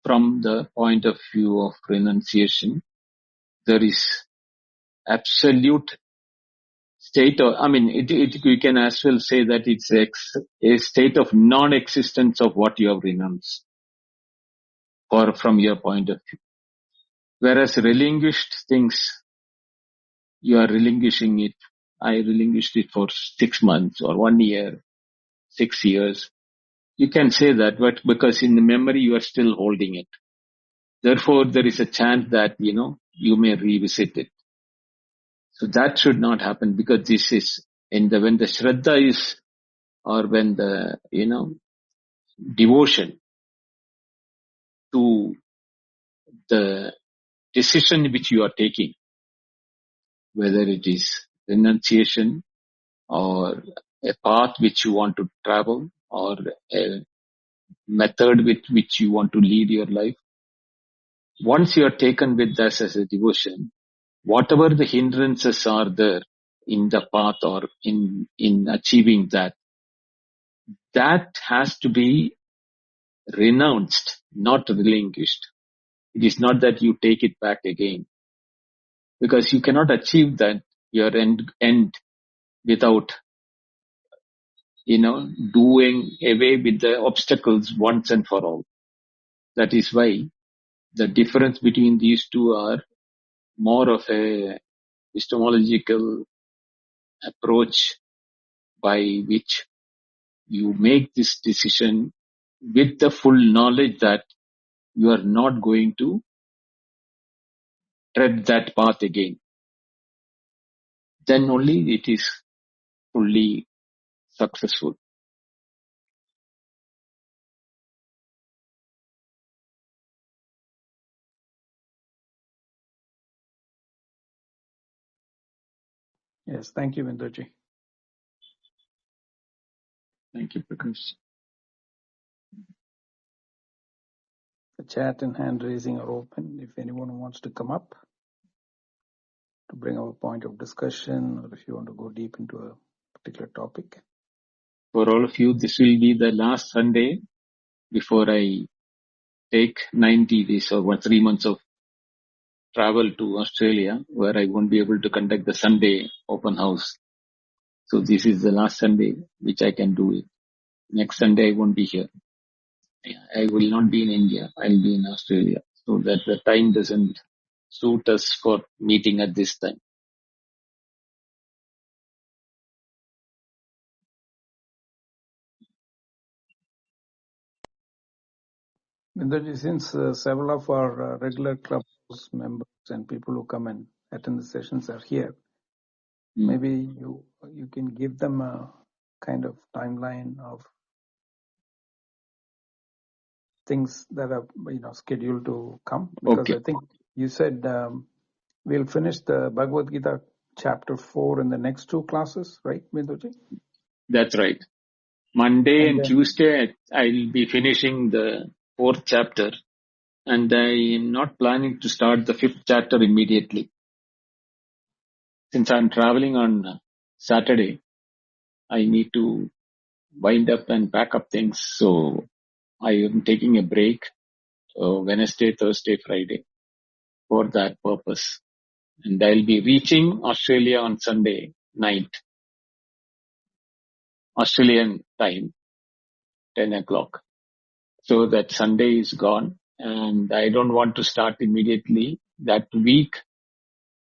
From the point of view of renunciation, there is absolute state of, we can as well say that it's a state of non-existence of what you have renounced, or from your point of view. Whereas relinquished things, you are relinquishing it. I relinquished it for 6 months or 1 year, 6 years. You can say that, but because in the memory you are still holding it. Therefore, there is a chance that, you may revisit it. So that should not happen, because this is when the Shraddha is, or when the, devotion to the decision which you are taking, whether it is renunciation or a path which you want to travel, or a method with which you want to lead your life. Once you are taken with this as a devotion, whatever the hindrances are there in the path or in achieving that has to be renounced, not relinquished. It is not that you take it back again, because you cannot achieve that your end without, doing away with the obstacles once and for all. That is why the difference between these two are more of a epistemological approach, by which you make this decision with the full knowledge that you are not going to tread that path again. Then only it is fully successful. Yes, thank you, Vindoji. Thank you, Prakash. The chat and hand raising are open. If anyone wants to come up to bring up a point of discussion, or if you want to go deep into a particular topic. For all of you, this will be the last Sunday before I take 90 days or 3 months of travel to Australia, where I won't be able to conduct the Sunday open house. So this is the last Sunday which I can do it. Next Sunday I won't be here. I will not be in India. I'll be in Australia. So that the time doesn't suit us for meeting at this time. Vindoji, since several of our regular clubhouse members and people who come and attend the sessions are here, maybe you can give them a kind of timeline of things that are scheduled to come, because Okay. I think you said we'll finish the Bhagavad Gita chapter 4 in the next 2 classes, right, Vindoji? That's right. Monday and then, Tuesday I'll be finishing the 4th chapter, and I am not planning to start the 5th chapter immediately. Since I'm traveling on Saturday, I need to wind up and pack up things. So I am taking a break Wednesday, Thursday, Friday for that purpose. And I'll be reaching Australia on Sunday night, Australian time, 10 o'clock. So that Sunday is gone, and I don't want to start immediately. That week,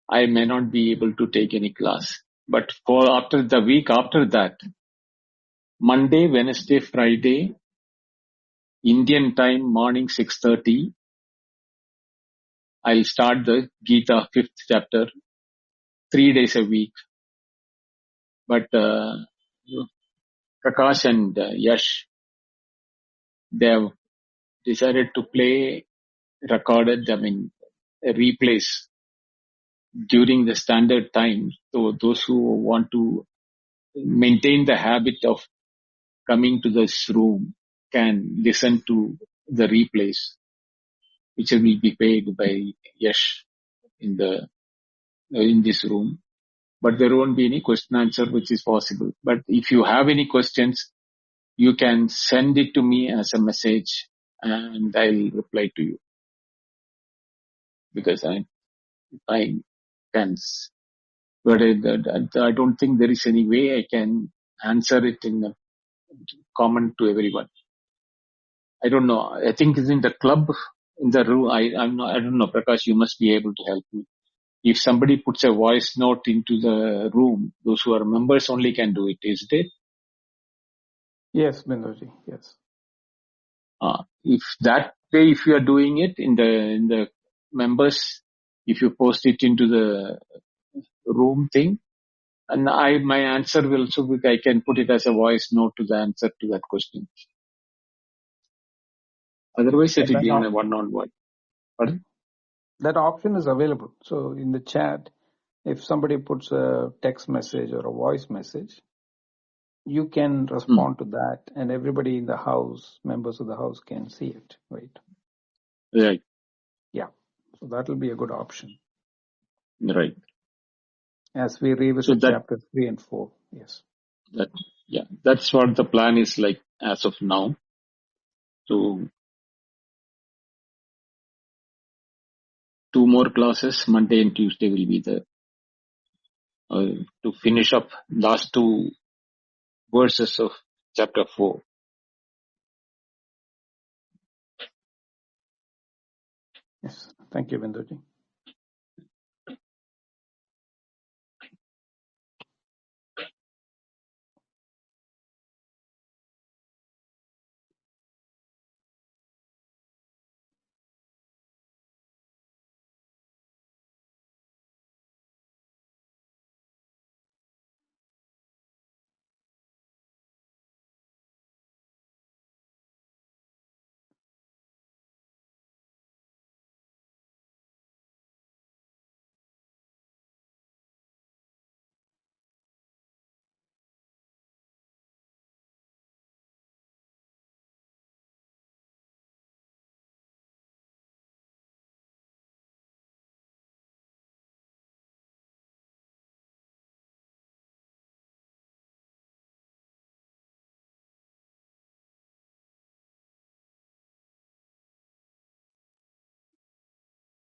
I may not be able to take any class. But for after the week after that, Monday, Wednesday, Friday, Indian time morning 6:30, I'll start the Gita 5th chapter 3 days a week. But Prakash and Yash, they have decided to play recorded, replays during the standard time. So those who want to maintain the habit of coming to this room can listen to the replays, which will be paid by Yash in this room. But there won't be any question answer, which is possible. But if you have any questions, you can send it to me as a message and I'll reply to you, because I can, but I don't think there is any way I can answer it in a common to everyone. I don't know. I think it's in the club, in the room. I don't know. Prakash, you must be able to help me. If somebody puts a voice note into the room, those who are members only can do it, isn't it? Yes, Binduji. Yes. If that way, if you are doing it in the members, if you post it into the room thing, and my answer will also be, I can put it as a voice note to the answer to that question. Otherwise, it will be in a one-on-one. Pardon? That option is available. So in the chat, if somebody puts a text message or a voice message, you can respond to that, and everybody in the house, members of the house, can see it. Right? Right. Yeah. So that will be a good option Right. as we revisit chapters 3 and 4. Yes. That's what the plan is like as of now. So 2 more classes, Monday and Tuesday will be there to finish up last 2 verses of chapter 4. Yes. Thank you, Binduji.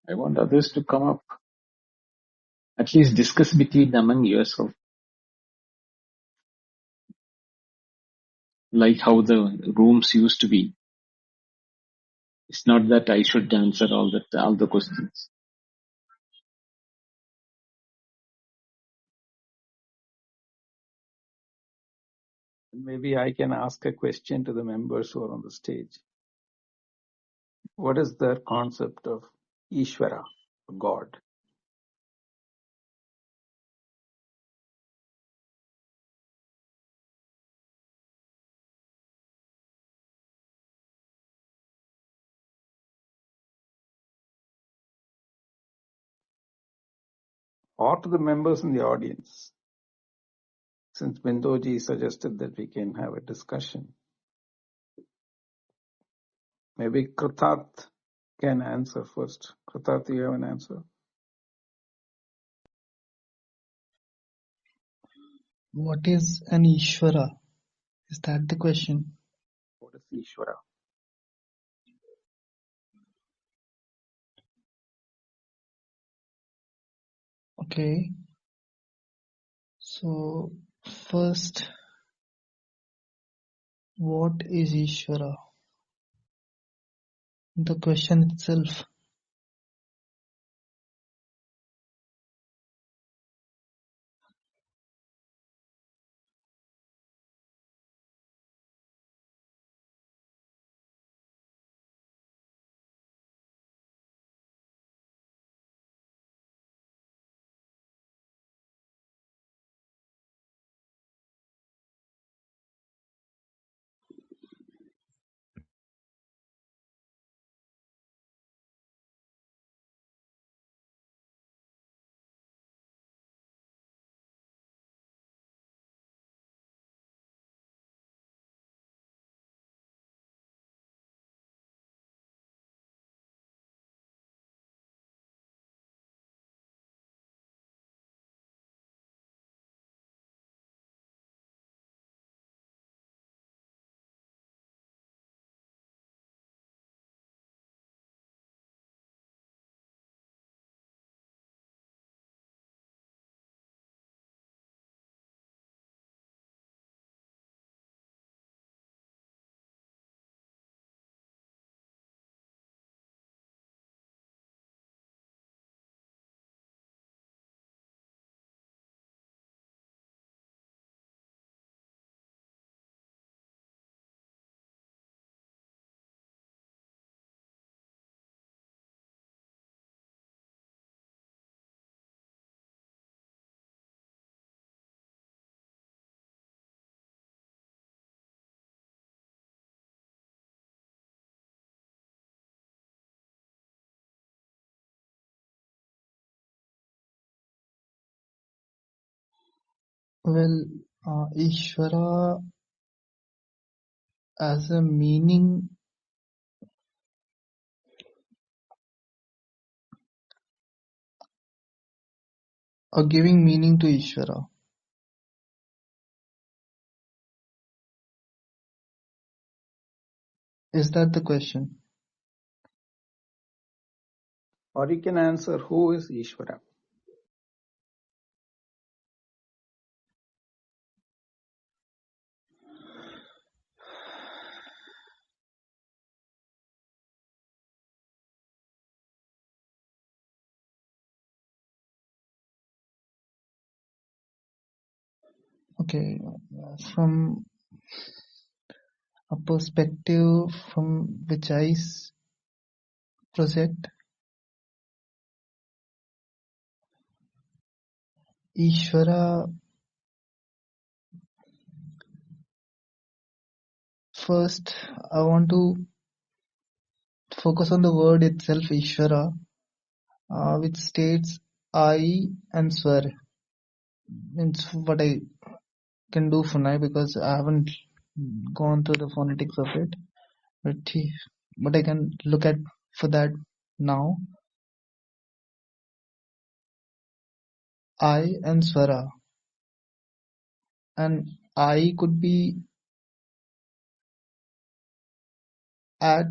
I want others to come up, at least discuss between among yourself, like how the rooms used to be. It's not that I should answer all the questions. Maybe I can ask a question to the members who are on the stage. What is their concept of Ishvara, God? Or to the members in the audience, since Bindoji suggested that we can have a discussion. Maybe Kritarth can answer first. Kritarth, do you have an answer? What is an Ishvara? Is that the question? What is Ishvara? Okay. So first, what is Ishvara? The question itself. Well, Ishvara as a meaning, or giving meaning to Ishvara. Is that the question? Or you can answer, who is Ishvara? Okay, from a perspective from which I project, Ishvara, first I want to focus on the word itself, Ishvara, which states I and Swar. It's what I can do for now because I haven't gone through the phonetics of it. But I can look at for that now. I and Swara. And I could be at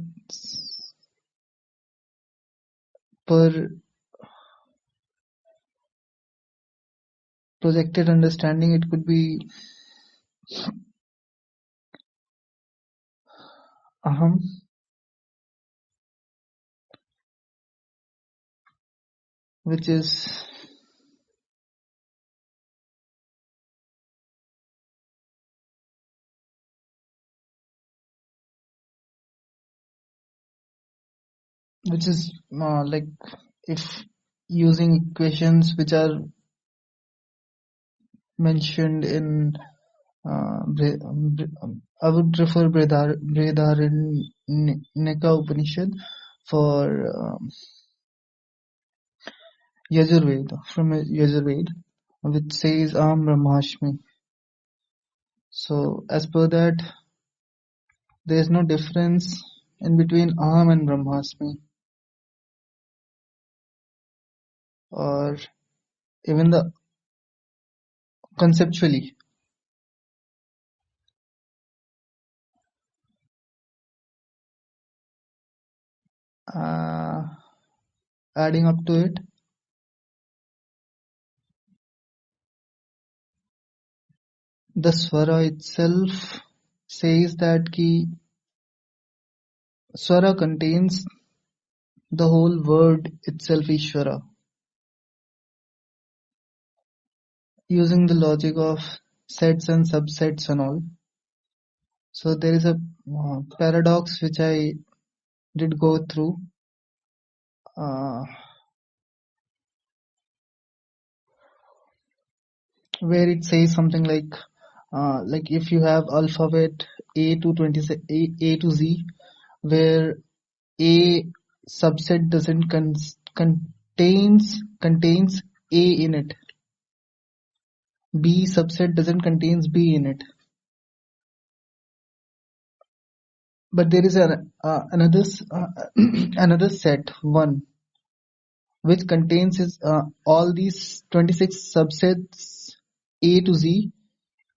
per projected understanding, it could be aham, which is like if using equations which are mentioned in I would refer Brihadaranyaka Upanishad for Yajurveda, from Yajurveda, which says Aham Brahmasmi. So as per that, there is no difference in between Aham and Brahmasmi, or even the conceptually. Adding up to it, the Swara itself says that Swara contains the whole word itself, Ishvara, using the logic of sets and subsets and all. So there is a paradox which I did go through, where it says something like if you have alphabet A to A to Z, where A subset doesn't contains A in it, B subset doesn't contains B in it, but there is another another set 1 which contains all these 26 subsets A to Z.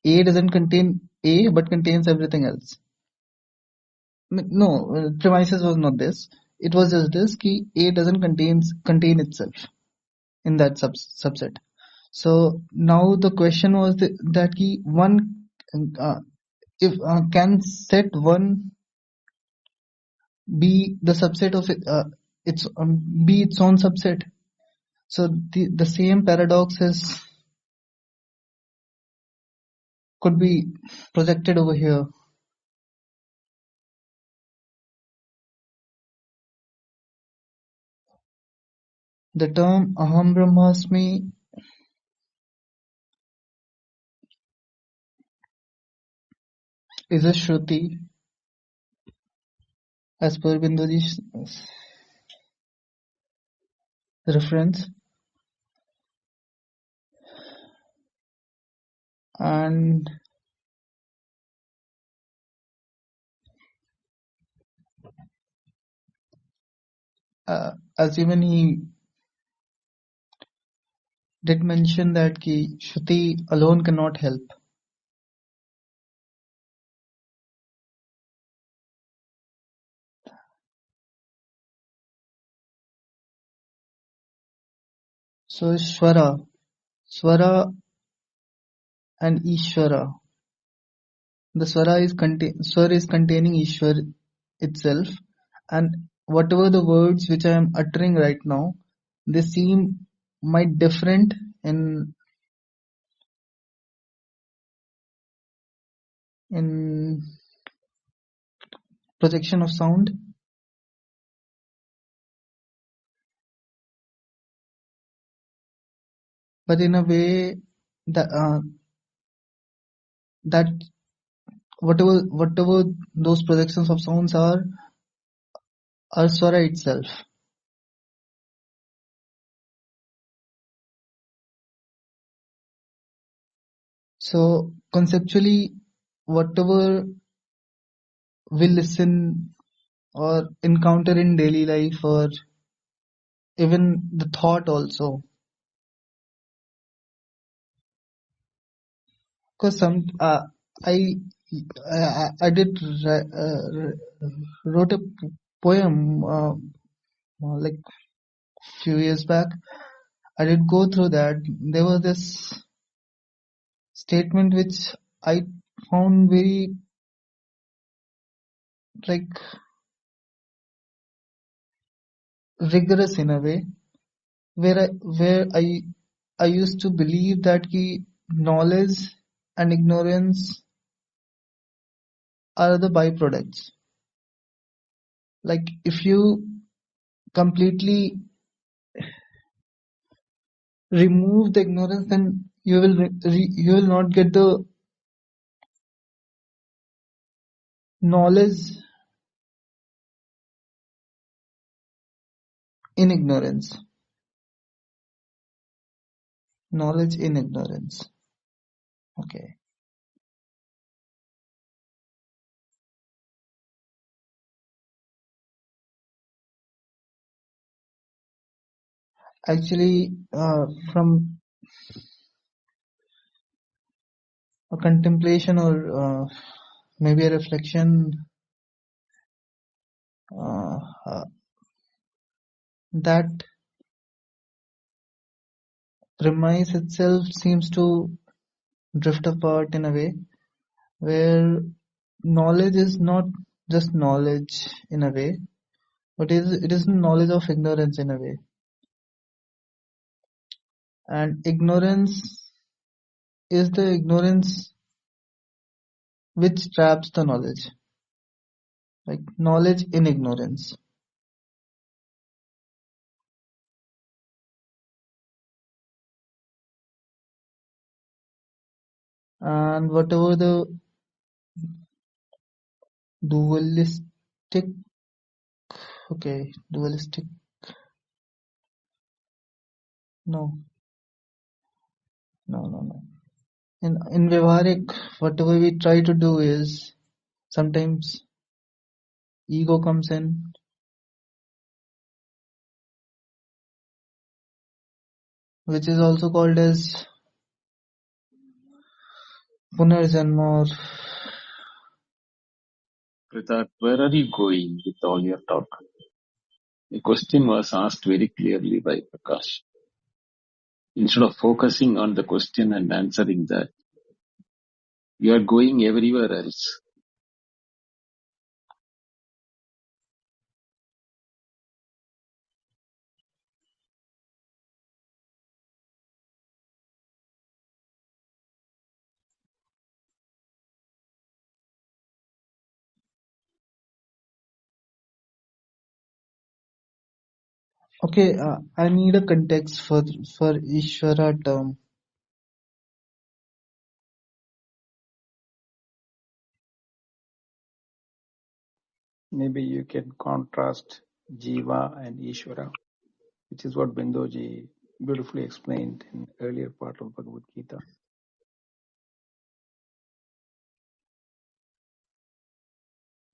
A doesn't contain A but contains everything else. No, premises was not this. It was just this ki A doesn't contain itself in that subset. So now the question was that ki one if can set 1 be the subset of it, be its own subset. So the same paradox could be projected over here. The term Aham Brahmasmi is a Shruti, as per Binduji's reference. And as even he did mention that ki Shruti alone cannot help. So Swara and Ishvara. The Swara is containing Ishwar itself, and whatever the words which I am uttering right now, they seem might different in projection of sound, but in a way that that whatever those projections of sounds are Swara itself. So conceptually, whatever we listen or encounter in daily life, or even the thought also, because I did wrote a poem like few years back. I did go through that. There was this statement which I found very like rigorous in a way, where I used to believe that ki knowledge and ignorance are the byproducts. Like if you completely remove the ignorance, then you will not get the knowledge in ignorance. Knowledge in ignorance. Okay. Actually, from a contemplation or maybe a reflection, that premise itself seems to drift apart in a way where knowledge is not just knowledge in a way, but it is knowledge of ignorance in a way. And ignorance is the ignorance which traps the knowledge. Like knowledge in ignorance. And whatever the dualistic no. In Vyavaharik, whatever we try to do is sometimes ego comes in, which is also called as Punarjanma, or Kritarth, where are you going with all your talk? The question was asked very clearly by Prakash. Instead of focusing on the question and answering that, you are going everywhere else. okay, I need a context for Ishvara term. Maybe you can contrast Jiva and Ishvara, which is what Bindoji beautifully explained in earlier part of Bhagavad Gita.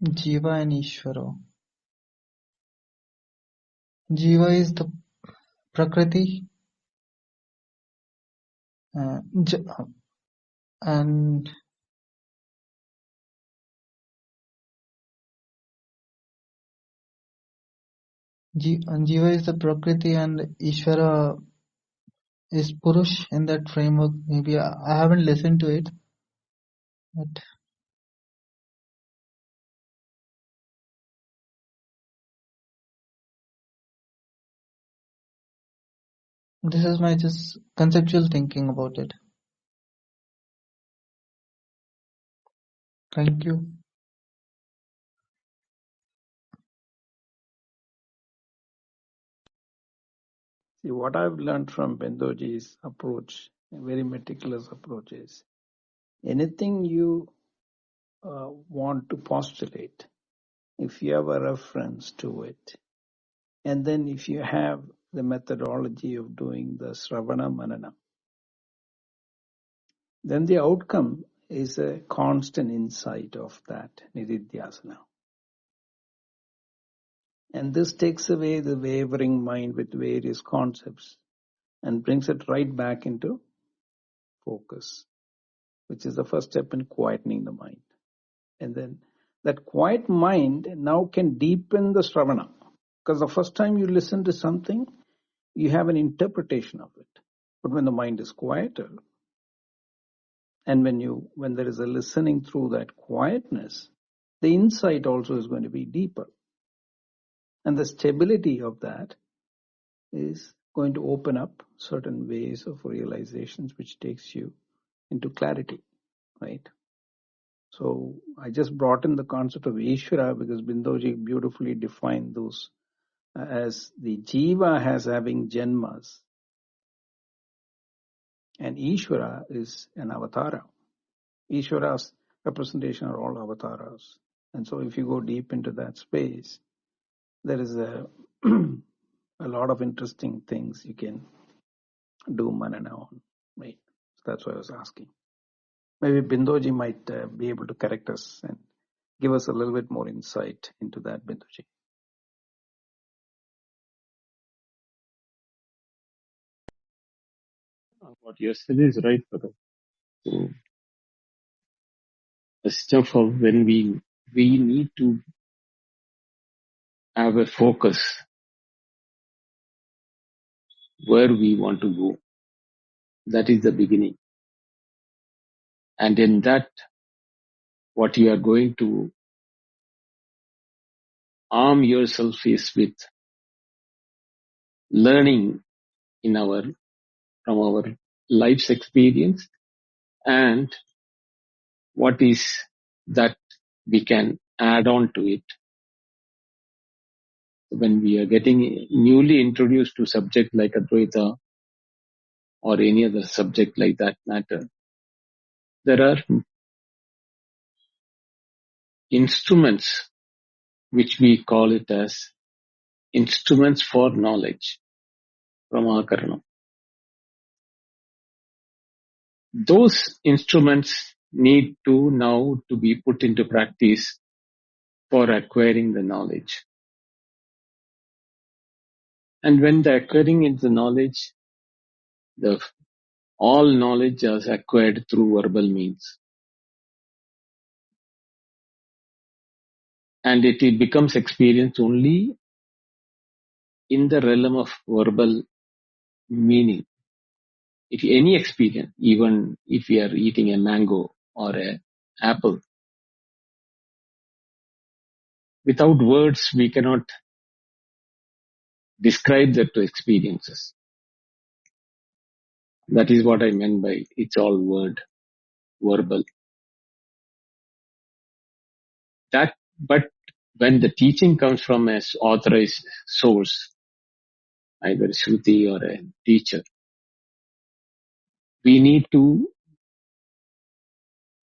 Jiva and Ishvara. Jiva is the Prakriti, J- and Jiva is the Prakriti, and Ishvara is Purush in that framework. Maybe I haven't listened to it, but this is my just conceptual thinking about it. Thank you. See, what I've learned from Bendoji's approach, a very meticulous approach, is anything you want to postulate, if you have a reference to it, and then if you have the methodology of doing the Sravana Manana, then the outcome is a constant insight of that Nididhyasana. And this takes away the wavering mind with various concepts and brings it right back into focus, which is the first step in quietening the mind. And then that quiet mind now can deepen the Sravana. Because the first time you listen to something, you have an interpretation of it. But when the mind is quieter, and when there is a listening through that quietness, the insight also is going to be deeper. And the stability of that is going to open up certain ways of realizations which takes you into clarity, right? So I just brought in the concept of Ishvara because Bindoji beautifully defined those as the Jiva has having Janmas and Ishvara is an avatara. Ishvara's representation are all avatars. And so if you go deep into that space, there is a lot of interesting things you can do manana on. Right? So that's why I was asking. Maybe Bindoji might be able to correct us and give us a little bit more insight into that, Bindoji. What you said is right, brother. So, first of all, when we need to have a focus where we want to go. That is the beginning. And in that, what you are going to arm yourself is with learning from our life's experience and what is that we can add on to it. When we are getting newly introduced to subject like Advaita or any other subject like that matter, there are instruments which we call it as instruments for knowledge from Akarana. Those instruments need to now to be put into practice for acquiring the knowledge. And when the acquiring is the knowledge, all knowledge is acquired through verbal means. And it becomes experienced only in the realm of verbal meaning. If any experience, even if we are eating a mango or an apple, without words we cannot describe that to experiences. That is what I meant by it's all verbal. But when the teaching comes from an authorized source, either Shruti or a teacher, we need to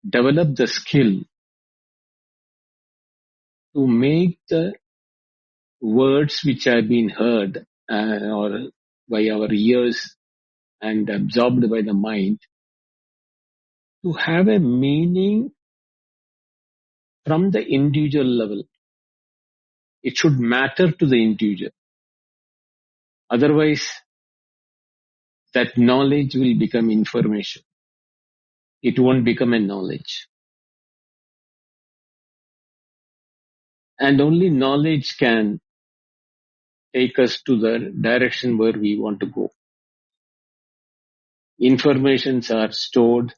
develop the skill to make the words which have been heard or by our ears and absorbed by the mind to have a meaning from the individual level. It should matter to the individual. Otherwise, that knowledge will become information. It won't become a knowledge. And only knowledge can take us to the direction where we want to go. Informations are stored,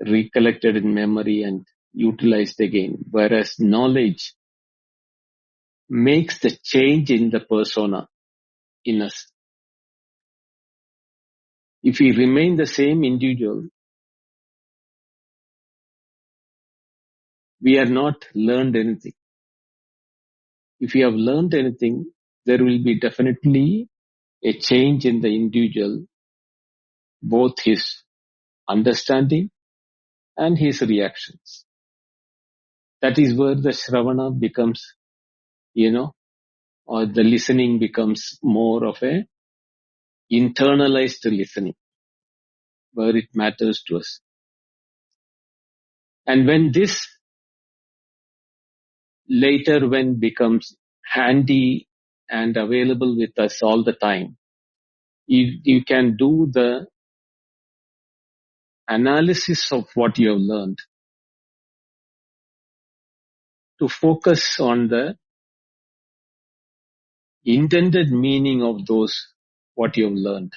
recollected in memory and utilized again, whereas knowledge makes the change in the persona in us. If we remain the same individual, we are not learned anything. If we have learned anything, there will be definitely a change in the individual, both his understanding and his reactions. That is where the Shravana becomes, or the listening becomes more of a internalized listening, where it matters to us. And when this later when becomes handy and available with us all the time, you can do the analysis of what you have learned to focus on the intended meaning of those what you have learned,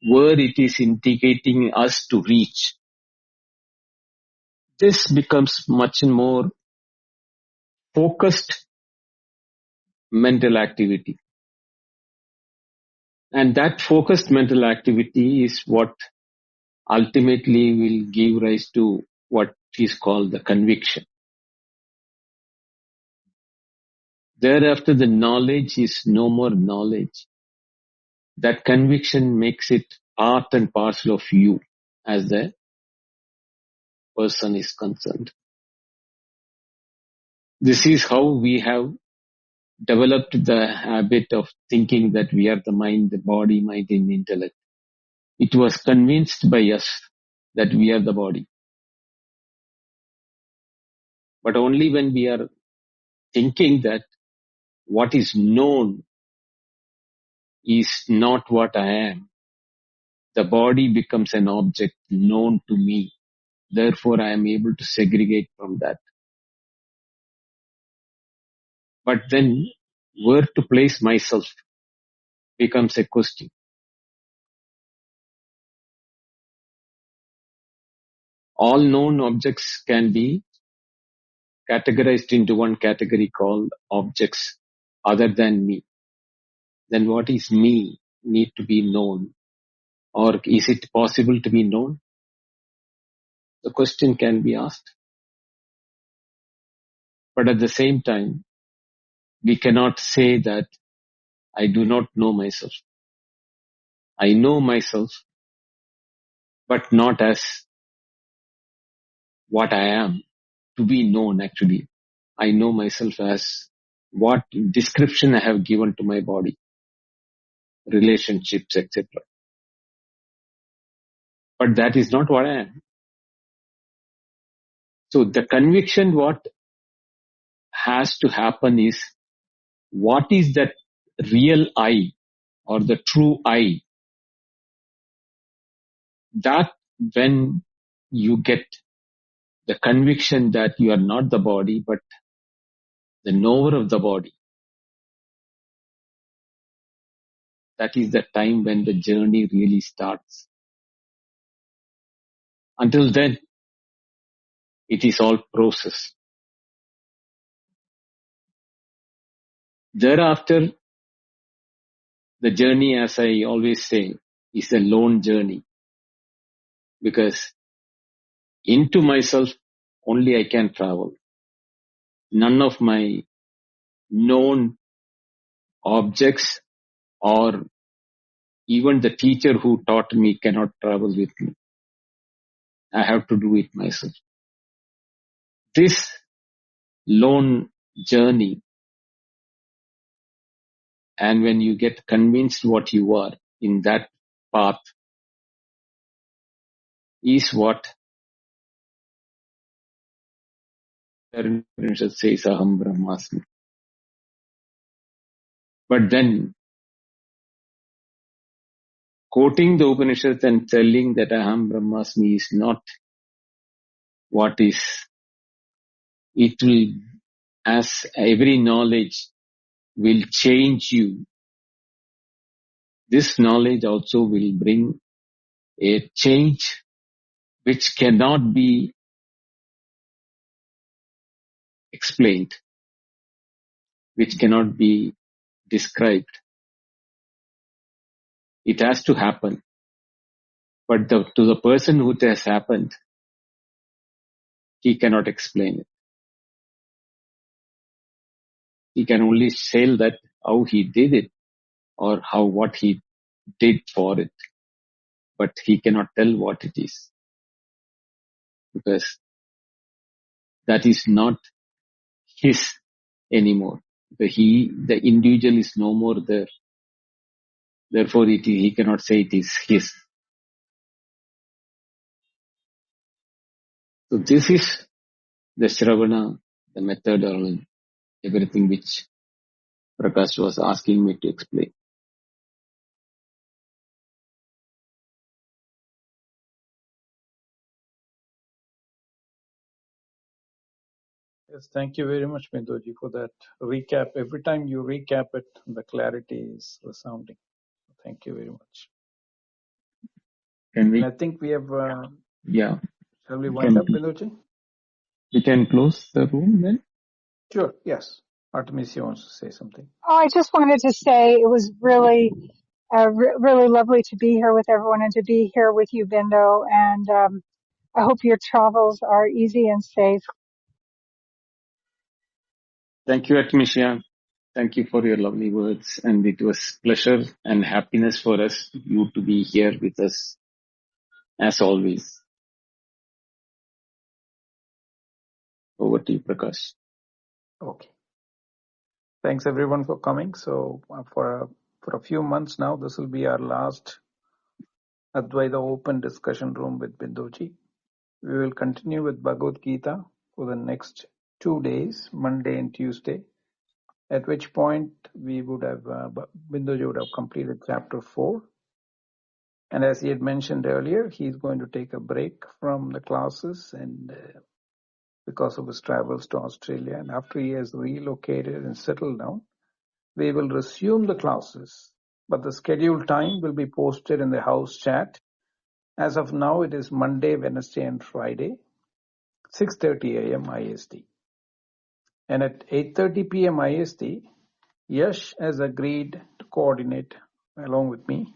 where it is indicating us to reach. This becomes much more focused mental activity. And that focused mental activity is what ultimately will give rise to what is called the conviction. Thereafter, the knowledge is no more knowledge. That conviction makes it part and parcel of you as the person is concerned. This is how we have developed the habit of thinking that we are the mind, the body, mind, and intellect. It was convinced by us that we are the body. But only when we are thinking that what is known is not what I am, the body becomes an object known to me. Therefore, I am able to segregate from that. But then, where to place myself becomes a question. All known objects can be categorized into one category called objects other than me. Then what is me need to be known? Or is it possible to be known? The question can be asked. But at the same time, we cannot say that I do not know myself. I know myself, but not as what I am to be known actually. I know myself as what description I have given to my body, relationships, etc. But that is not what I am. So the conviction what has to happen is what is that real I or the true I, that when you get the conviction that you are not the body but the knower of the body, that is the time when the journey really starts. Until then, it is all process. Thereafter, the journey, as I always say, is a lone journey. Because into myself, only I can travel. None of my known objects or even the teacher who taught me cannot travel with me. I have to do it myself. This lone journey, and when you get convinced what you are in that path, is what Upanishad says Aham Brahmasmi. But then quoting the Upanishads and telling that Aham Brahmasmi is not what is, it will, as every knowledge will change you, this knowledge also will bring a change which cannot be explained, which cannot be described. It has to happen. But to the person who it has happened, he cannot explain it. He can only say that how he did it or what he did for it. But he cannot tell what it is, because that is not his anymore. The individual is no more there. Therefore, he cannot say it is his. So this is the Shravana, the method, or everything which Prakash was asking me to explain. Yes, thank you very much, Binduji, for that recap. Every time you recap it, the clarity is resounding. Thank you very much. Can And I we? think we have, Yeah. shall we wind up, Binduji? We can close the room then? Sure, yes. Artemisia wants to say something. Oh, I just wanted to say it was really, really lovely to be here with everyone and to be here with you, Bindo. And I hope your travels are easy and safe. Thank you, Atmisha. Thank you for your lovely words. And it was pleasure and happiness for us, you to be here with us, as always. Over to you, Prakash. Okay. Thanks everyone for coming. So for a few months now, this will be our last Advaita open discussion room with Binduji. We will continue with Bhagavad Gita for the next 2 days, Monday and Tuesday, at which point we would have, Binduji would have completed chapter 4. And as he had mentioned earlier, he's going to take a break from the classes and because of his travels to Australia. And after he has relocated and settled down, we will resume the classes. But the scheduled time will be posted in the house chat. As of now, it is Monday, Wednesday, and Friday, 6:30 a.m. IST. And at 8:30 p.m. IST, Yash has agreed to coordinate along with me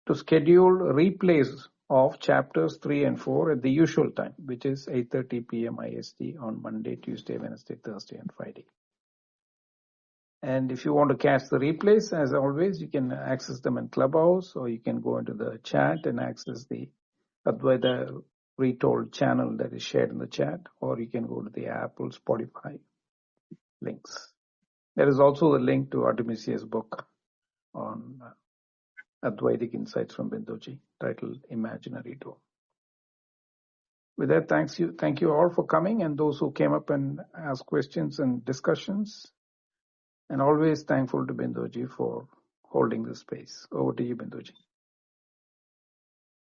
to schedule replays of chapters 3 and 4 at the usual time, which is 8:30 p.m. IST on Monday, Tuesday, Wednesday, Thursday, and Friday. And if you want to catch the replays, as always, you can access them in Clubhouse, or you can go into the chat and access the Advaita Retold channel that is shared in the chat, or you can go to the Apple, Spotify links. There is also the link to Artemisia's book on Advaitic Insights from Binduji, titled Imaginary Dome. With that, thank you all for coming, and those who came up and asked questions and discussions. And always thankful to Binduji for holding this space. Over to you, Binduji.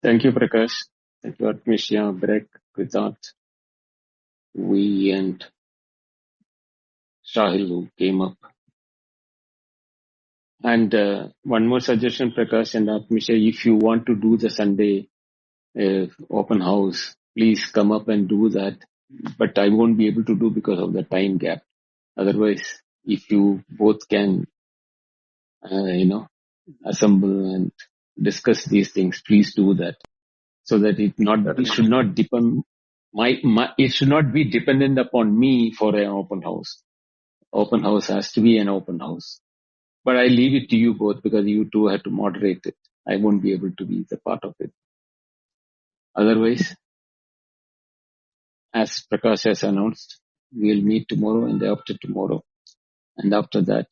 Thank you, Prakash. Thank you, Atmisha, Brett, Kritat, we and Shahil who came up. And one more suggestion, Prakash and Atmisha, if you want to do the Sunday open house, please come up and do that. But I won't be able to do because of the time gap. Otherwise, if you both can, assemble and discuss these things, please do that. So that it should not depend. It should not be dependent upon me for an open house. Open house has to be an open house. But I leave it to you both because you two have to moderate it. I won't be able to be the part of it. Otherwise, as Prakash has announced, we'll meet tomorrow and after tomorrow. And after that,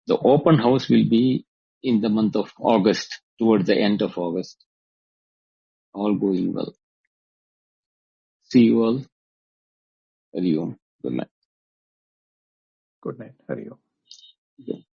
the open house will be in the month of August, towards the end of August. All going well. See you all. Hari Om. Good night. Good night. Hari Om. Okay.